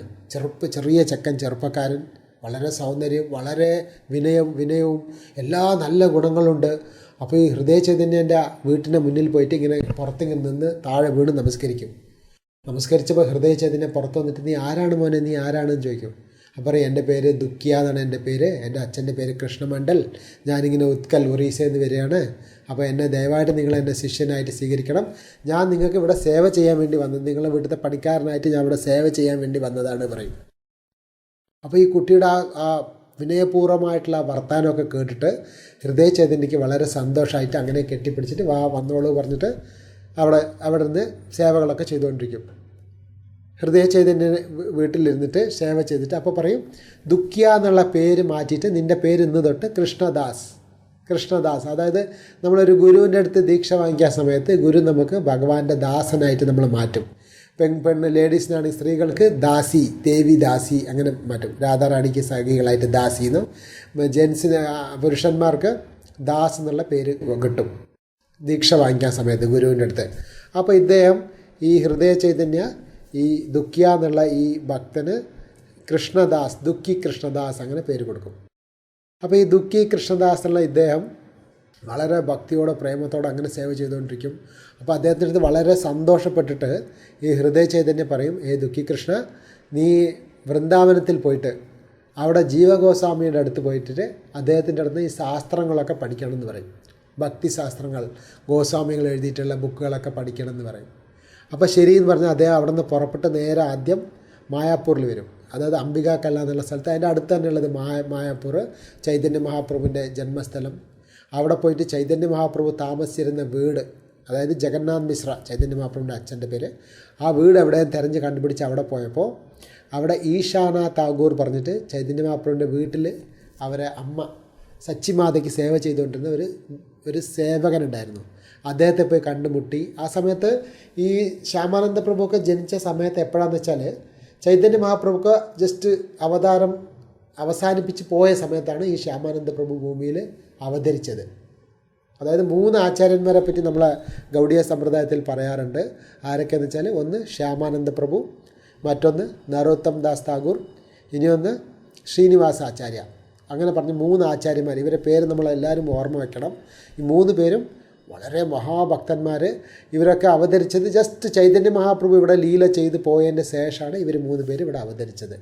ചെറിയ ചെറുപ്പക്കാരൻ, വളരെ സൗന്ദര്യം, വളരെ വിനയവും എല്ലാ നല്ല ഗുണങ്ങളുണ്ട്. അപ്പോൾ ഈ ഹൃദയ ചൈതന്യൻ്റെ വീട്ടിൻ്റെ മുന്നിൽ പോയിട്ട് ഇങ്ങനെ പുറത്തിങ്ങനെ നിന്ന് താഴെ വീണ് നമസ്കരിച്ചപ്പോൾ ഹൃദയ ചൈതന്യം പുറത്ത് വന്നിട്ട്, നീ ആരാണ് മോനെ, നീ ആരാണെന്ന് ചോദിക്കും. അപ്പോൾ പറയും, എൻ്റെ പേര് ദുഃഖിയ എന്നാണ് എൻ്റെ പേര്, എൻ്റെ അച്ഛൻ്റെ പേര് കൃഷ്ണമണ്ഡൽ, ഞാനിങ്ങനെ ഉത്കൽ ഒറീസയിൽ നിന്ന് വരികയാണ്. അപ്പോൾ എന്നെ ദയവായിട്ട് നിങ്ങൾ എൻ്റെ ശിഷ്യനായിട്ട് സ്വീകരിക്കണം, ഞാൻ നിങ്ങൾക്ക് ഇവിടെ സേവ ചെയ്യാൻ വേണ്ടി വന്നത്, നിങ്ങളെ വീട്ടിലത്തെ പണിക്കാരനായിട്ട് ഞാൻ ഇവിടെ സേവ ചെയ്യാൻ വേണ്ടി വന്നതാണ് പറയും. അപ്പോൾ ഈ കുട്ടിയുടെ ആ വിനയപൂർവ്വമായിട്ടുള്ള വർത്തമാനമൊക്കെ കേട്ടിട്ട് ഹൃദയ ചൈതന്യക്ക് വളരെ സന്തോഷമായിട്ട് അങ്ങനെ കെട്ടിപ്പിടിച്ചിട്ട് വന്നോളൂ പറഞ്ഞിട്ട് അവിടെ നിന്ന് സേവകളൊക്കെ ചെയ്തുകൊണ്ടിരിക്കും. ഹൃദയ ചൈതന്യ വീട്ടിലിരുന്നിട്ട് സേവ ചെയ്തിട്ട് അപ്പോൾ പറയും ദുഃഖിയ എന്നുള്ള പേര് മാറ്റിയിട്ട് നിൻ്റെ പേര് ഇന്ന് തൊട്ട് കൃഷ്ണദാസ്. അതായത് നമ്മളൊരു ഗുരുവിൻ്റെ അടുത്ത് ദീക്ഷ വാങ്ങിക്കാൻ സമയത്ത് ഗുരു നമുക്ക് ഭഗവാന്റെ ദാസനായിട്ട് നമ്മൾ മാറ്റും. പെണ്ണ് ലേഡീസിനാണെങ്കിൽ സ്ത്രീകൾക്ക് ദാസി, ദേവി ദാസി അങ്ങനെ മാറ്റും. രാധാറാണിക്ക് സഖികളായിട്ട് ദാസി എന്നും, ജെൻസിന് പുരുഷന്മാർക്ക് ദാസ് എന്നുള്ള പേര് കിട്ടും ദീക്ഷ വാങ്ങിക്കാൻ സമയത്ത് ഗുരുവിൻ്റെ അടുത്ത്. അപ്പോൾ ഇദ്ദേഹം ഈ ഹൃദയ ചൈതന്യ ഈ ദുഃഖിയ എന്നുള്ള ഈ ഭക്തന് കൃഷ്ണദാസ്, ദുഃഖി കൃഷ്ണദാസ് അങ്ങനെ പേര് കൊടുക്കും. അപ്പോൾ ഈ ദുഃഖി കൃഷ്ണദാസ് എന്നുള്ള ഇദ്ദേഹം വളരെ ഭക്തിയോടെ പ്രേമത്തോടെ അങ്ങനെ സേവ ചെയ്തുകൊണ്ടിരിക്കും. അപ്പോൾ അദ്ദേഹത്തിൻ്റെ അടുത്ത് വളരെ സന്തോഷപ്പെട്ടിട്ട് ഈ ഹൃദയ ചൈതന്യം പറയും, ദുഃഖി കൃഷ്ണ, നീ വൃന്ദാവനത്തിൽ പോയിട്ട് അവിടെ ജീവഗോസ്വാമിയുടെ അടുത്ത് പോയിട്ട് അദ്ദേഹത്തിൻ്റെ അടുത്ത് ഈ ശാസ്ത്രങ്ങളൊക്കെ പഠിക്കണമെന്ന് പറയും. ഭക്തിശാസ്ത്രങ്ങൾ, ഗോസ്വാമികൾ എഴുതിയിട്ടുള്ള ബുക്കുകളൊക്കെ പഠിക്കണമെന്ന് പറയും. അപ്പോൾ ശരിയെന്ന് പറഞ്ഞാൽ അദ്ദേഹം അവിടെ നിന്ന് പുറപ്പെട്ട് നേരെ ആദ്യം മായാപ്പൂരിൽ വരും. അതായത് അംബികാക്കല്ല എന്നുള്ള സ്ഥലത്ത്, അതിൻ്റെ അടുത്ത് തന്നെയുള്ളത് മായാപ്പൂർ, ചൈതന്യ മഹാപ്രഭുവിൻ്റെ ജന്മസ്ഥലം. അവിടെ പോയിട്ട് ചൈതന്യ മഹാപ്രഭു താമസിച്ചിരുന്ന വീട്, അതായത് ജഗന്നാഥ് മിശ്ര, ചൈതന്യ മഹാപ്രഭുവിൻ്റെ അച്ഛൻ്റെ പേര്, ആ വീട് എവിടെയും തിരഞ്ഞ് കണ്ടുപിടിച്ച് അവിടെ പോയപ്പോൾ അവിടെ ഈശാന താഗൂർ പറഞ്ഞിട്ട് ചൈതന്യ മഹാപ്രഭുവിൻ്റെ വീട്ടിൽ അവരെ അമ്മ സച്ചിമാതയ്ക്ക് സേവ ചെയ്തുകൊണ്ടിരുന്ന ഒരു സേവകനുണ്ടായിരുന്നു. അദ്ദേഹത്തെ പോയി കണ്ടുമുട്ടി. ആ സമയത്ത് ഈ ശ്യാമാനന്ദ പ്രഭുവൊക്കെ ജനിച്ച സമയത്ത് എപ്പോഴാണെന്ന് വെച്ചാൽ ചൈതന്യ മഹാപ്രഭുക്ക് ജസ്റ്റ് അവതാരം അവസാനിപ്പിച്ച് പോയ സമയത്താണ് ഈ ശ്യാമാനന്ദ പ്രഭു ഭൂമിയിൽ അവതരിച്ചത്. അതായത് 3 ആചാര്യന്മാരെ പറ്റി നമ്മളെ ഗൗഡിയ സമ്പ്രദായത്തിൽ പറയാറുണ്ട്. ആരൊക്കെയെന്ന് വെച്ചാൽ ഒന്ന് ശ്യാമാനന്ദ പ്രഭു, മറ്റൊന്ന് നരോത്തം ദാസ് താഗൂർ, ഇനിയൊന്ന് ശ്രീനിവാസ ആചാര്യ. അങ്ങനെ പറഞ്ഞ് 3 ആചാര്യന്മാർ. ഇവരെ പേര് നമ്മളെല്ലാവരും ഓർമ്മ വയ്ക്കണം. ഈ 3 പേരും വളരെ മഹാഭക്തന്മാർ. ഇവരൊക്കെ അവതരിച്ചത് ജസ്റ്റ് ചൈതന്യ മഹാപ്രഭു ഇവിടെ ലീല ചെയ്ത് പോയതിൻ്റെ ശേഷമാണ് ഇവർ 3 പേര് ഇവിടെ അവതരിച്ചത്.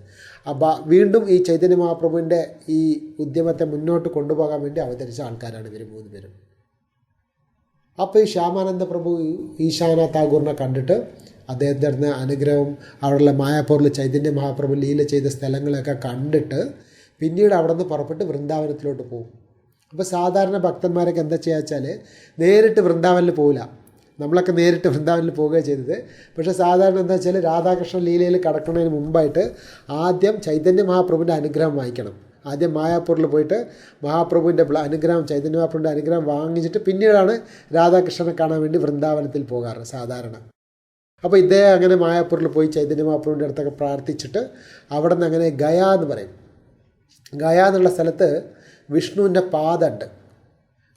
അപ്പോൾ വീണ്ടും ഈ ചൈതന്യ മഹാപ്രഭുവിൻ്റെ ഈ ഉദ്യമത്തെ മുന്നോട്ട് കൊണ്ടുപോകാൻ വേണ്ടി അവതരിച്ച ആൾക്കാരാണ് ഇവർ 3 പേരും. അപ്പോൾ ഈ ശ്യാമാനന്ദ പ്രഭു ഈശാന താഗൂറിനെ കണ്ടിട്ട് അദ്ദേഹത്തിൻ്റെ അടുത്ത് അനുഗ്രഹവും അവിടെയുള്ള മായാപ്പൂരിൽ ചൈതന്യ മഹാപ്രഭു ലീല ചെയ്ത സ്ഥലങ്ങളൊക്കെ കണ്ടിട്ട് പിന്നീട് അവിടെ നിന്ന് പുറപ്പെട്ട് വൃന്ദാവനത്തിലോട്ട് പോകും. അപ്പോൾ സാധാരണ ഭക്തന്മാരൊക്കെ എന്താ ചെയ്യുക വെച്ചാൽ നേരിട്ട് വൃന്ദാവനിൽ പോകില്ല. നമ്മളൊക്കെ നേരിട്ട് വൃന്ദാവനിൽ പോവുകയാണ് ചെയ്തത്. പക്ഷേ സാധാരണ എന്താ വെച്ചാൽ രാധാകൃഷ്ണ ലീലയിൽ കടക്കുന്നതിന് മുമ്പായിട്ട് ആദ്യം ചൈതന്യ മഹാപ്രഭുവിൻ്റെ അനുഗ്രഹം വാങ്ങിക്കണം. ആദ്യം മായാപ്പൂരിൽ പോയിട്ട് മഹാപ്രഭുവിൻ്റെ അനുഗ്രഹം, ചൈതന്യ മഹാപ്രഭുവിൻ്റെ അനുഗ്രഹം വാങ്ങിച്ചിട്ട് പിന്നീടാണ് രാധാകൃഷ്ണനെ കാണാൻ വേണ്ടി വൃന്ദാവനത്തിൽ പോകാറ് സാധാരണ. അപ്പോൾ ഇദ്ദേഹം അങ്ങനെ മായാപ്പൂരിൽ പോയി ചൈതന്യ മഹാപ്രഭുവിൻ്റെ അടുത്തൊക്കെ പ്രാർത്ഥിച്ചിട്ട് അവിടെ നിന്ന് അങ്ങനെ ഗയ എന്ന് പറയും. ഗയ എന്നുള്ള സ്ഥലത്ത് വിഷ്ണുവിൻ്റെ പാദമുണ്ട്.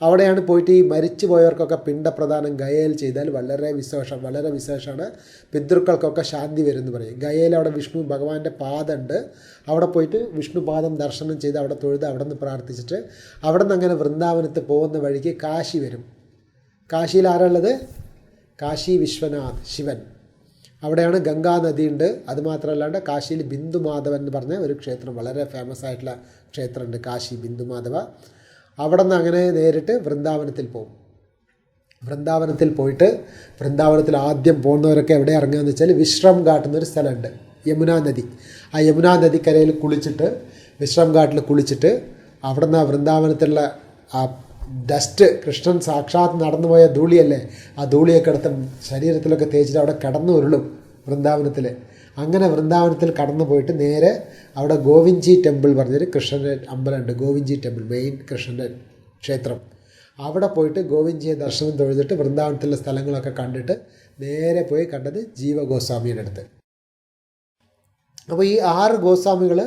അവിടെയാണ് പോയിട്ട് ഈ മരിച്ചു പോയവർക്കൊക്കെ പിണ്ടപ്രദാനം ഗയയിൽ ചെയ്താൽ വളരെ വിശേഷമാണ്. പിതൃക്കൾക്കൊക്കെ ശാന്തി വരുമെന്ന് പറയും. ഗയയിൽ അവിടെ വിഷ്ണു ഭഗവാന്റെ പാദമുണ്ട്. അവിടെ പോയിട്ട് വിഷ്ണു പാദം ദർശനം ചെയ്ത് അവിടെ തൊഴുത് അവിടെ നിന്ന് പ്രാർത്ഥിച്ചിട്ട് അവിടെ നിന്ന് അങ്ങനെ വൃന്ദാവനത്ത് പോകുന്ന വഴിക്ക് കാശി വരും. കാശിയിൽ ആരാളുള്ളത്? കാശി വിശ്വനാഥ്, ശിവൻ. അവിടെയാണ് ഗംഗാ നദിയുണ്ട്. അതുമാത്രമല്ലാണ്ട് കാശിയിൽ ബിന്ദുമാധവൻ എന്ന് പറഞ്ഞ ഒരു ക്ഷേത്രം, വളരെ ഫേമസ് ആയിട്ടുള്ള ക്ഷേത്രമുണ്ട്, കാശി ബിന്ദുമാധവ. അവിടെ നിന്ന് അങ്ങനെ നേരിട്ട് വൃന്ദാവനത്തിൽ പോകും. വൃന്ദാവനത്തിൽ പോയിട്ട് വൃന്ദാവനത്തിൽ ആദ്യം പോകുന്നവരൊക്കെ എവിടെ ഇറങ്ങുകയെന്ന് വെച്ചാൽ വിശ്രം ഘാട്ട് എന്നൊരു സ്ഥലമുണ്ട്, യമുനാ നദി. ആ യമുനാ നദിക്കരയിൽ കുളിച്ചിട്ട് വിശ്രം ഘാട്ടിൽ കുളിച്ചിട്ട് അവിടെ നിന്ന് വൃന്ദാവനത്തിലുള്ള ആ ഡസ്റ്റ്, കൃഷ്ണൻ സാക്ഷാത്ത് നടന്നുപോയ ധൂളിയല്ലേ, ആ ധൂളിയൊക്കെ എടുത്ത് ശരീരത്തിലൊക്കെ തേച്ചിട്ട് അവിടെ കിടന്നു ഉരുളും വൃന്ദാവനത്തിൽ. അങ്ങനെ വൃന്ദാവനത്തിൽ കടന്നു പോയിട്ട് നേരെ അവിടെ ഗോവിന്ദ്ജി ടെമ്പിൾ പറഞ്ഞൊരു കൃഷ്ണൻ്റെ അമ്പലമുണ്ട്. ഗോവിന്ദ്ജി ടെമ്പിൾ, മെയിൻ കൃഷ്ണൻ്റെ ക്ഷേത്രം. അവിടെ പോയിട്ട് ഗോവിന്ദ്ജിയെ ദർശനം തൊഴുതിട്ട് വൃന്ദാവനത്തിലുള്ള സ്ഥലങ്ങളൊക്കെ കണ്ടിട്ട് നേരെ പോയി കണ്ടത് ജീവഗോസ്വാമിയുടെ അടുത്ത്. അപ്പോൾ ഈ 6 ഗോസ്വാമികൾ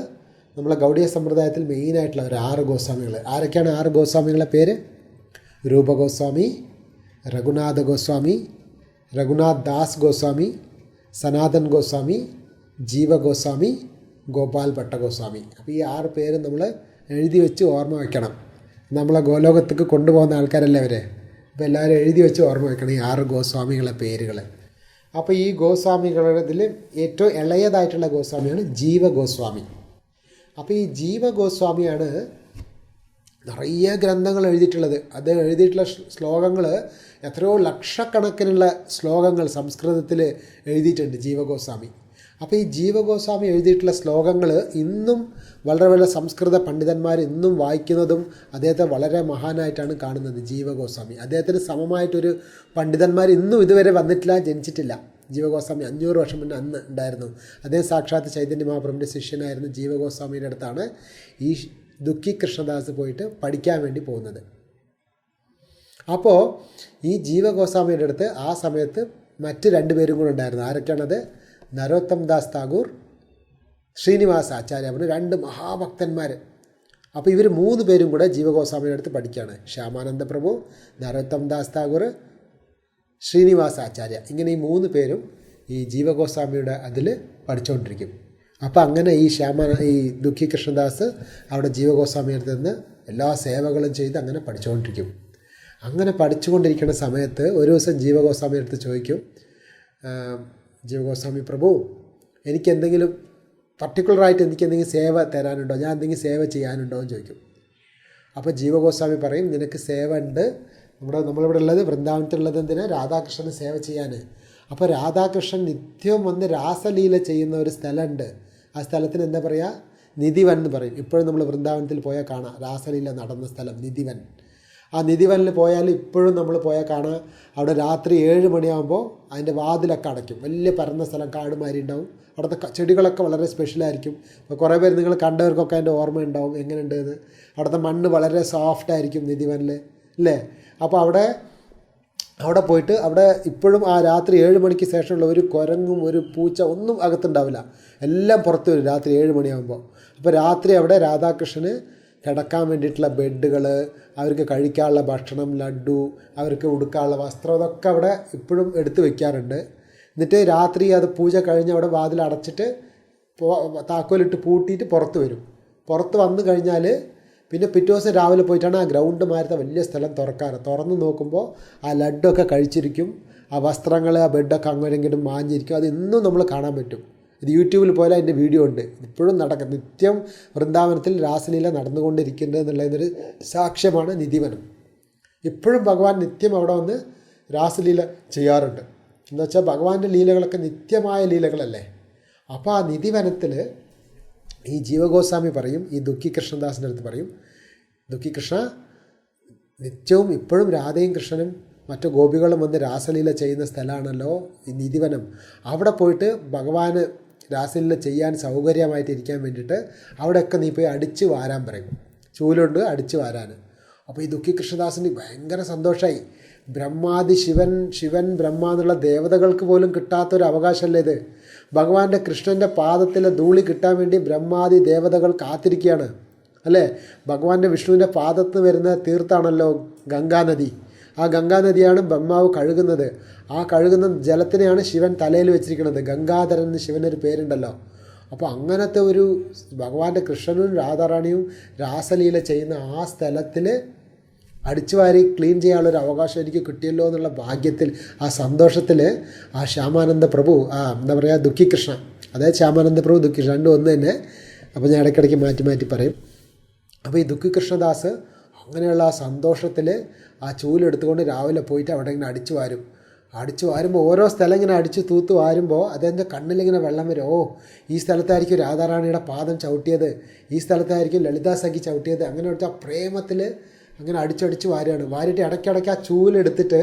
നമ്മളെ ഗൗഡിയ സമ്പ്രദായത്തിൽ മെയിനായിട്ടുള്ള ഒരു 6 ഗോസ്വാമികൾ. ആരൊക്കെയാണ് 6 ഗോസ്വാമികളുടെ പേര്? രൂപഗോസ്വാമി, രഘുനാഥ ഗോസ്വാമി, രഘുനാഥ് ദാസ് ഗോസ്വാമി, സനാതൻ ഗോസ്വാമി, ജീവഗോസ്വാമി, ഗോപാൽ ഭട്ടഗോസ്വാമി. അപ്പോൾ ഈ 6 പേര് നമ്മൾ എഴുതി വെച്ച് ഓർമ്മ വയ്ക്കണം. നമ്മളെ ഗോലോകത്തേക്ക് കൊണ്ടുപോകുന്ന ആൾക്കാരല്ലേ അവർ. അപ്പോൾ എല്ലാവരും എഴുതി വെച്ച് ഓർമ്മ വയ്ക്കണം ഈ 6 ഗോസ്വാമികളെ പേരുകൾ. അപ്പോൾ ഈ ഗോസ്വാമികളിൽ ഏറ്റവും ഇളയതായിട്ടുള്ള ഗോസ്വാമിയാണ് ജീവഗോസ്വാമി. അപ്പോൾ ഈ ജീവഗോസ്വാമിയാണ് നിറയെ ഗ്രന്ഥങ്ങൾ എഴുതിയിട്ടുള്ളത്. അത് എഴുതിയിട്ടുള്ള ശ്ലോകങ്ങൾ എത്രയോ ലക്ഷക്കണക്കിനുള്ള ശ്ലോകങ്ങൾ സംസ്കൃതത്തിൽ എഴുതിയിട്ടുണ്ട് ജീവഗോസ്വാമി. അപ്പോൾ ഈ ജീവഗോസ്വാമി എഴുതിയിട്ടുള്ള ശ്ലോകങ്ങൾ ഇന്നും വളരെ വളരെ സംസ്കൃത പണ്ഡിതന്മാർ ഇന്നും വായിക്കുന്നതും അദ്ദേഹത്തെ വളരെ മഹാനായിട്ടാണ് കാണുന്നത്. ജീവഗോസ്വാമി അദ്ദേഹത്തിന് സമമായിട്ടൊരു പണ്ഡിതന്മാർ ഇന്നും ഇതുവരെ വന്നിട്ടില്ല, ജനിച്ചിട്ടില്ല. ജീവഗോസ്വാമി 500 വർഷം മുന്നേ അന്ന് ഉണ്ടായിരുന്നു. അദ്ദേഹം സാക്ഷാത്ത് ചൈതന്യ മഹാപ്രഭുവിൻ്റെ ശിഷ്യനായിരുന്നു. ജീവഗോസ്വാമിയുടെ അടുത്താണ് ഈ ദുഃഖി കൃഷ്ണദാസ് പോയിട്ട് പഠിക്കാൻ വേണ്ടി പോകുന്നത്. അപ്പോൾ ഈ ജീവഗോസ്വാമിയുടെ അടുത്ത് ആ സമയത്ത് മറ്റ് 2 പേരും കൂടെ ഉണ്ടായിരുന്നു. ആരൊക്കെയാണത്? നരോത്തം ദാസ് താകൂർ, ശ്രീനിവാസ ആചാര്യ, 2 മഹാഭക്തന്മാർ. അപ്പോൾ ഇവർ 3 പേരും കൂടെ ജീവഗോസ്വാമിയുടെ അടുത്ത് പഠിക്കുകയാണ്. ശ്യാമാനന്ദ പ്രഭു, നരോത്തം ദാസ് താകൂർ, ശ്രീനിവാസ ആചാര്യ, ഇങ്ങനെ ഈ 3 പേരും ഈ ജീവഗോസ്വാമിയുടെ അതിൽ പഠിച്ചുകൊണ്ടിരിക്കും. അപ്പോൾ അങ്ങനെ ഈ ദുഃഖി കൃഷ്ണദാസ് അവിടെ ജീവഗോസ്വാമിയുടെ അടുത്ത് നിന്ന് എല്ലാ സേവകളും ചെയ്ത് അങ്ങനെ പഠിച്ചുകൊണ്ടിരിക്കും. അങ്ങനെ പഠിച്ചുകൊണ്ടിരിക്കുന്ന സമയത്ത് ഒരു ദിവസം ജീവഗോസ്വാമിയുടെ അടുത്ത് ചോദിക്കും, ജീവഗോസ്വാമി പ്രഭു, എനിക്കെന്തെങ്കിലും പർട്ടിക്കുലറായിട്ട് എനിക്കെന്തെങ്കിലും സേവ തരാനുണ്ടോ, ഞാൻ എന്തെങ്കിലും സേവ ചെയ്യാനുണ്ടോ എന്ന് ചോദിക്കും. അപ്പോൾ ജീവഗോസ്വാമി പറയും, നിനക്ക് സേവ ഉണ്ട്. നമ്മളിവിടെ ഉള്ളത് വൃന്ദാവനത്തിലുള്ളത് എന്തിനാ? രാധാകൃഷ്ണന് സേവ ചെയ്യാൻ. അപ്പോൾ രാധാകൃഷ്ണൻ നിത്യവും വന്ന് രാസലീല ചെയ്യുന്ന ഒരു സ്ഥലമുണ്ട്. ആ സ്ഥലത്തിന് എന്താ പറയുക? നിധിവൻ എന്ന് പറയും. ഇപ്പോഴും നമ്മൾ വൃന്ദാവനത്തിൽ പോയാൽ കാണാം രാസലീല നടന്ന സ്ഥലം നിധിവൻ. ആ നിധിവനിൽ പോയാൽ ഇപ്പോഴും നമ്മൾ പോയാൽ കാണാം, അവിടെ രാത്രി 7 മണിയാകുമ്പോൾ അതിൻ്റെ വാതിലൊക്കെ അടയ്ക്കും. വലിയ പരന്ന സ്ഥലം, കാടുമാരി ഉണ്ടാവും. അവിടുത്തെ ചെടികളൊക്കെ വളരെ സ്പെഷ്യലായിരിക്കും. അപ്പോൾ കുറേ പേര് നിങ്ങൾ കണ്ടവർക്കൊക്കെ അതിൻ്റെ ഓർമ്മ ഉണ്ടാവും എങ്ങനെയുണ്ടെന്ന്. അവിടുത്തെ മണ്ണ് വളരെ സോഫ്റ്റായിരിക്കും നിധിവനിൽ, അല്ലേ? അപ്പോൾ അവിടെ പോയിട്ട് അവിടെ ഇപ്പോഴും ആ രാത്രി 7 മണിക്ക് ശേഷമുള്ള ഒരു കുരങ്ങും ഒരു പൂച്ച ഒന്നും അകത്തുണ്ടാവില്ല, എല്ലാം പുറത്ത് വരും രാത്രി 7 മണിയാകുമ്പോൾ. അപ്പോൾ രാത്രി അവിടെ രാധാകൃഷ്ണന് കിടക്കാൻ വേണ്ടിയിട്ടുള്ള ബെഡുകൾ, അവർക്ക് കഴിക്കാനുള്ള ഭക്ഷണം, ലഡ്ഡു, അവർക്ക് ഉടുക്കാനുള്ള വസ്ത്രം, അതൊക്കെ അവിടെ ഇപ്പോഴും എടുത്തു വയ്ക്കാറുണ്ട്. എന്നിട്ട് രാത്രി അത് പൂജ കഴിഞ്ഞ് അവിടെ വാതിൽ അടച്ചിട്ട് താക്കോലിട്ട് പൂട്ടിയിട്ട് പുറത്ത് വരും. പുറത്ത് വന്നു കഴിഞ്ഞാൽ പിന്നെ പിറ്റേ ദിവസം രാവിലെ പോയിട്ടാണ് ആ ഗ്രൗണ്ട് മാരത്തെ വലിയ സ്ഥലം തുറന്ന് നോക്കുമ്പോൾ ആ ലഡ്ഡൊക്കെ കഴിച്ചിരിക്കും, ആ വസ്ത്രങ്ങൾ, ആ ബെഡൊക്കെ അങ്ങനെങ്കിലും മാഞ്ഞിരിക്കും. അത് ഇന്നും നമ്മൾ കാണാൻ പറ്റും. ഇത് യൂട്യൂബിൽ പോയാൽ അതിൻ്റെ വീഡിയോ ഉണ്ട്. ഇപ്പോഴും നിത്യം വൃന്ദാവനത്തിൽ രാസലീല നടന്നുകൊണ്ടിരിക്കുന്നത് എന്നുള്ളതിനൊരു സാക്ഷ്യമാണ് നിധിവനം. ഇപ്പോഴും ഭഗവാൻ നിത്യം അവിടെ വന്ന് രാസലീല ചെയ്യാറുണ്ട്. എന്നുവെച്ചാൽ ഭഗവാന്റെ ലീലകളൊക്കെ നിത്യമായ ലീലകളല്ലേ. അപ്പോൾ ആ നിധിവനത്തിൽ ഈ ജീവഗോസ്വാമി പറയും, ഈ ദുഃഖി കൃഷ്ണദാസിൻ്റെ അടുത്ത് പറയും, ദുഃഖി കൃഷ്ണ, നിത്യവും ഇപ്പോഴും രാധയും കൃഷ്ണനും മറ്റു ഗോപികളും വന്ന് രാസലീല ചെയ്യുന്ന സ്ഥലമാണല്ലോ ഈ നിധിവനം. അവിടെ പോയിട്ട് ഭഗവാന് രാസലീല ചെയ്യാൻ സൗകര്യമായിട്ട് ഇരിക്കാൻ വേണ്ടിയിട്ട് അവിടെയൊക്കെ നീ പോയി അടിച്ച് വാരാൻ പറയും. ചൂലുണ്ട് അടിച്ച് വാരാൻ. അപ്പോൾ ഈ ദുഃഖി കൃഷ്ണദാസിന് ഭയങ്കര സന്തോഷമായി. ബ്രഹ്മാദി ശിവൻ ബ്രഹ്മ എന്നുള്ള ദേവതകൾക്ക് പോലും കിട്ടാത്തൊരു അവകാശമല്ലേ ഇത്. ഭഗവാന്റെ കൃഷ്ണൻ്റെ പാദത്തിലെ ധൂളി കിട്ടാൻ വേണ്ടി ബ്രഹ്മാദി ദേവതകൾ കാത്തിരിക്കുകയാണ്, അല്ലേ? ഭഗവാന്റെ വിഷ്ണുവിൻ്റെ പാദത്ത് വരുന്ന തീർത്ഥാണല്ലോ ഗംഗാനദി. ആ ഗംഗാനദിയാണ് ബ്രഹ്മാവ് കഴുകുന്നത്. ആ കഴുകുന്ന ജലത്തിനെയാണ് ശിവൻ തലയിൽ വെച്ചിരിക്കുന്നത്. ഗംഗാധരൻ എന്ന് ശിവനൊരു പേരുണ്ടല്ലോ. അപ്പോൾ അങ്ങനത്തെ ഒരു ഭഗവാന്റെ കൃഷ്ണനും രാധാറാണിയും രാസലീല ചെയ്യുന്ന ആ സ്ഥലത്തിൽ അടിച്ചുവാരി ക്ലീൻ ചെയ്യാനുള്ളൊരു അവകാശം എനിക്ക് കിട്ടിയല്ലോ എന്നുള്ള ഭാഗ്യത്തിൽ, ആ സന്തോഷത്തിൽ ആ ശ്യാമാനന്ദ പ്രഭു, എന്താ പറയുക, ദുഃഖി കൃഷ്ണ, അതായത് ശ്യാമാനന്ദ പ്രഭു ദുഃഖി കൃഷ്ണ രണ്ടും ഒന്ന് തന്നെ. അപ്പോൾ ഞാൻ ഇടയ്ക്കിടയ്ക്ക് മാറ്റി പറയും. അപ്പോൾ ഈ ദുഃഖി കൃഷ്ണദാസ് അങ്ങനെയുള്ള ആ സന്തോഷത്തിൽ ആ ചൂലെടുത്തുകൊണ്ട് രാവിലെ പോയിട്ട് അവിടെ ഇങ്ങനെ അടിച്ചു വാരുമ്പോൾ ഓരോ സ്ഥലം ഇങ്ങനെ അടിച്ച് തൂത്ത് വാരുമ്പോൾ അതെൻ്റെ കണ്ണിലിങ്ങനെ വെള്ളം വരും. ഓ, ഈ സ്ഥലത്തായിരിക്കും രാധാറാണിയുടെ പാദം ചവിട്ടിയത്, ഈ സ്ഥലത്തായിരിക്കും ലളിതാ സഖി ചവിട്ടിയത്. അങ്ങനെ വെച്ചാൽ പ്രേമത്തിൽ അങ്ങനെ അടിച്ചടിച്ച് വാരിയിട്ട് ഇടയ്ക്കിടയ്ക്ക് ആ ചൂലെടുത്തിട്ട്